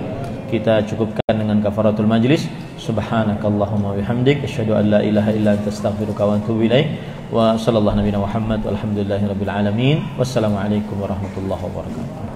Kita cukupkan dengan kafaratul majlis. Subhanakallahumma bihamdik, asyhadu an la ilaha illa anta, astaghfiruka wa atubu ilaik. Wa sallallahu nabiyana Muhammad walhamdulillahi rabbil alamin. Wassalamualaikum warahmatullahi wabarakatuh.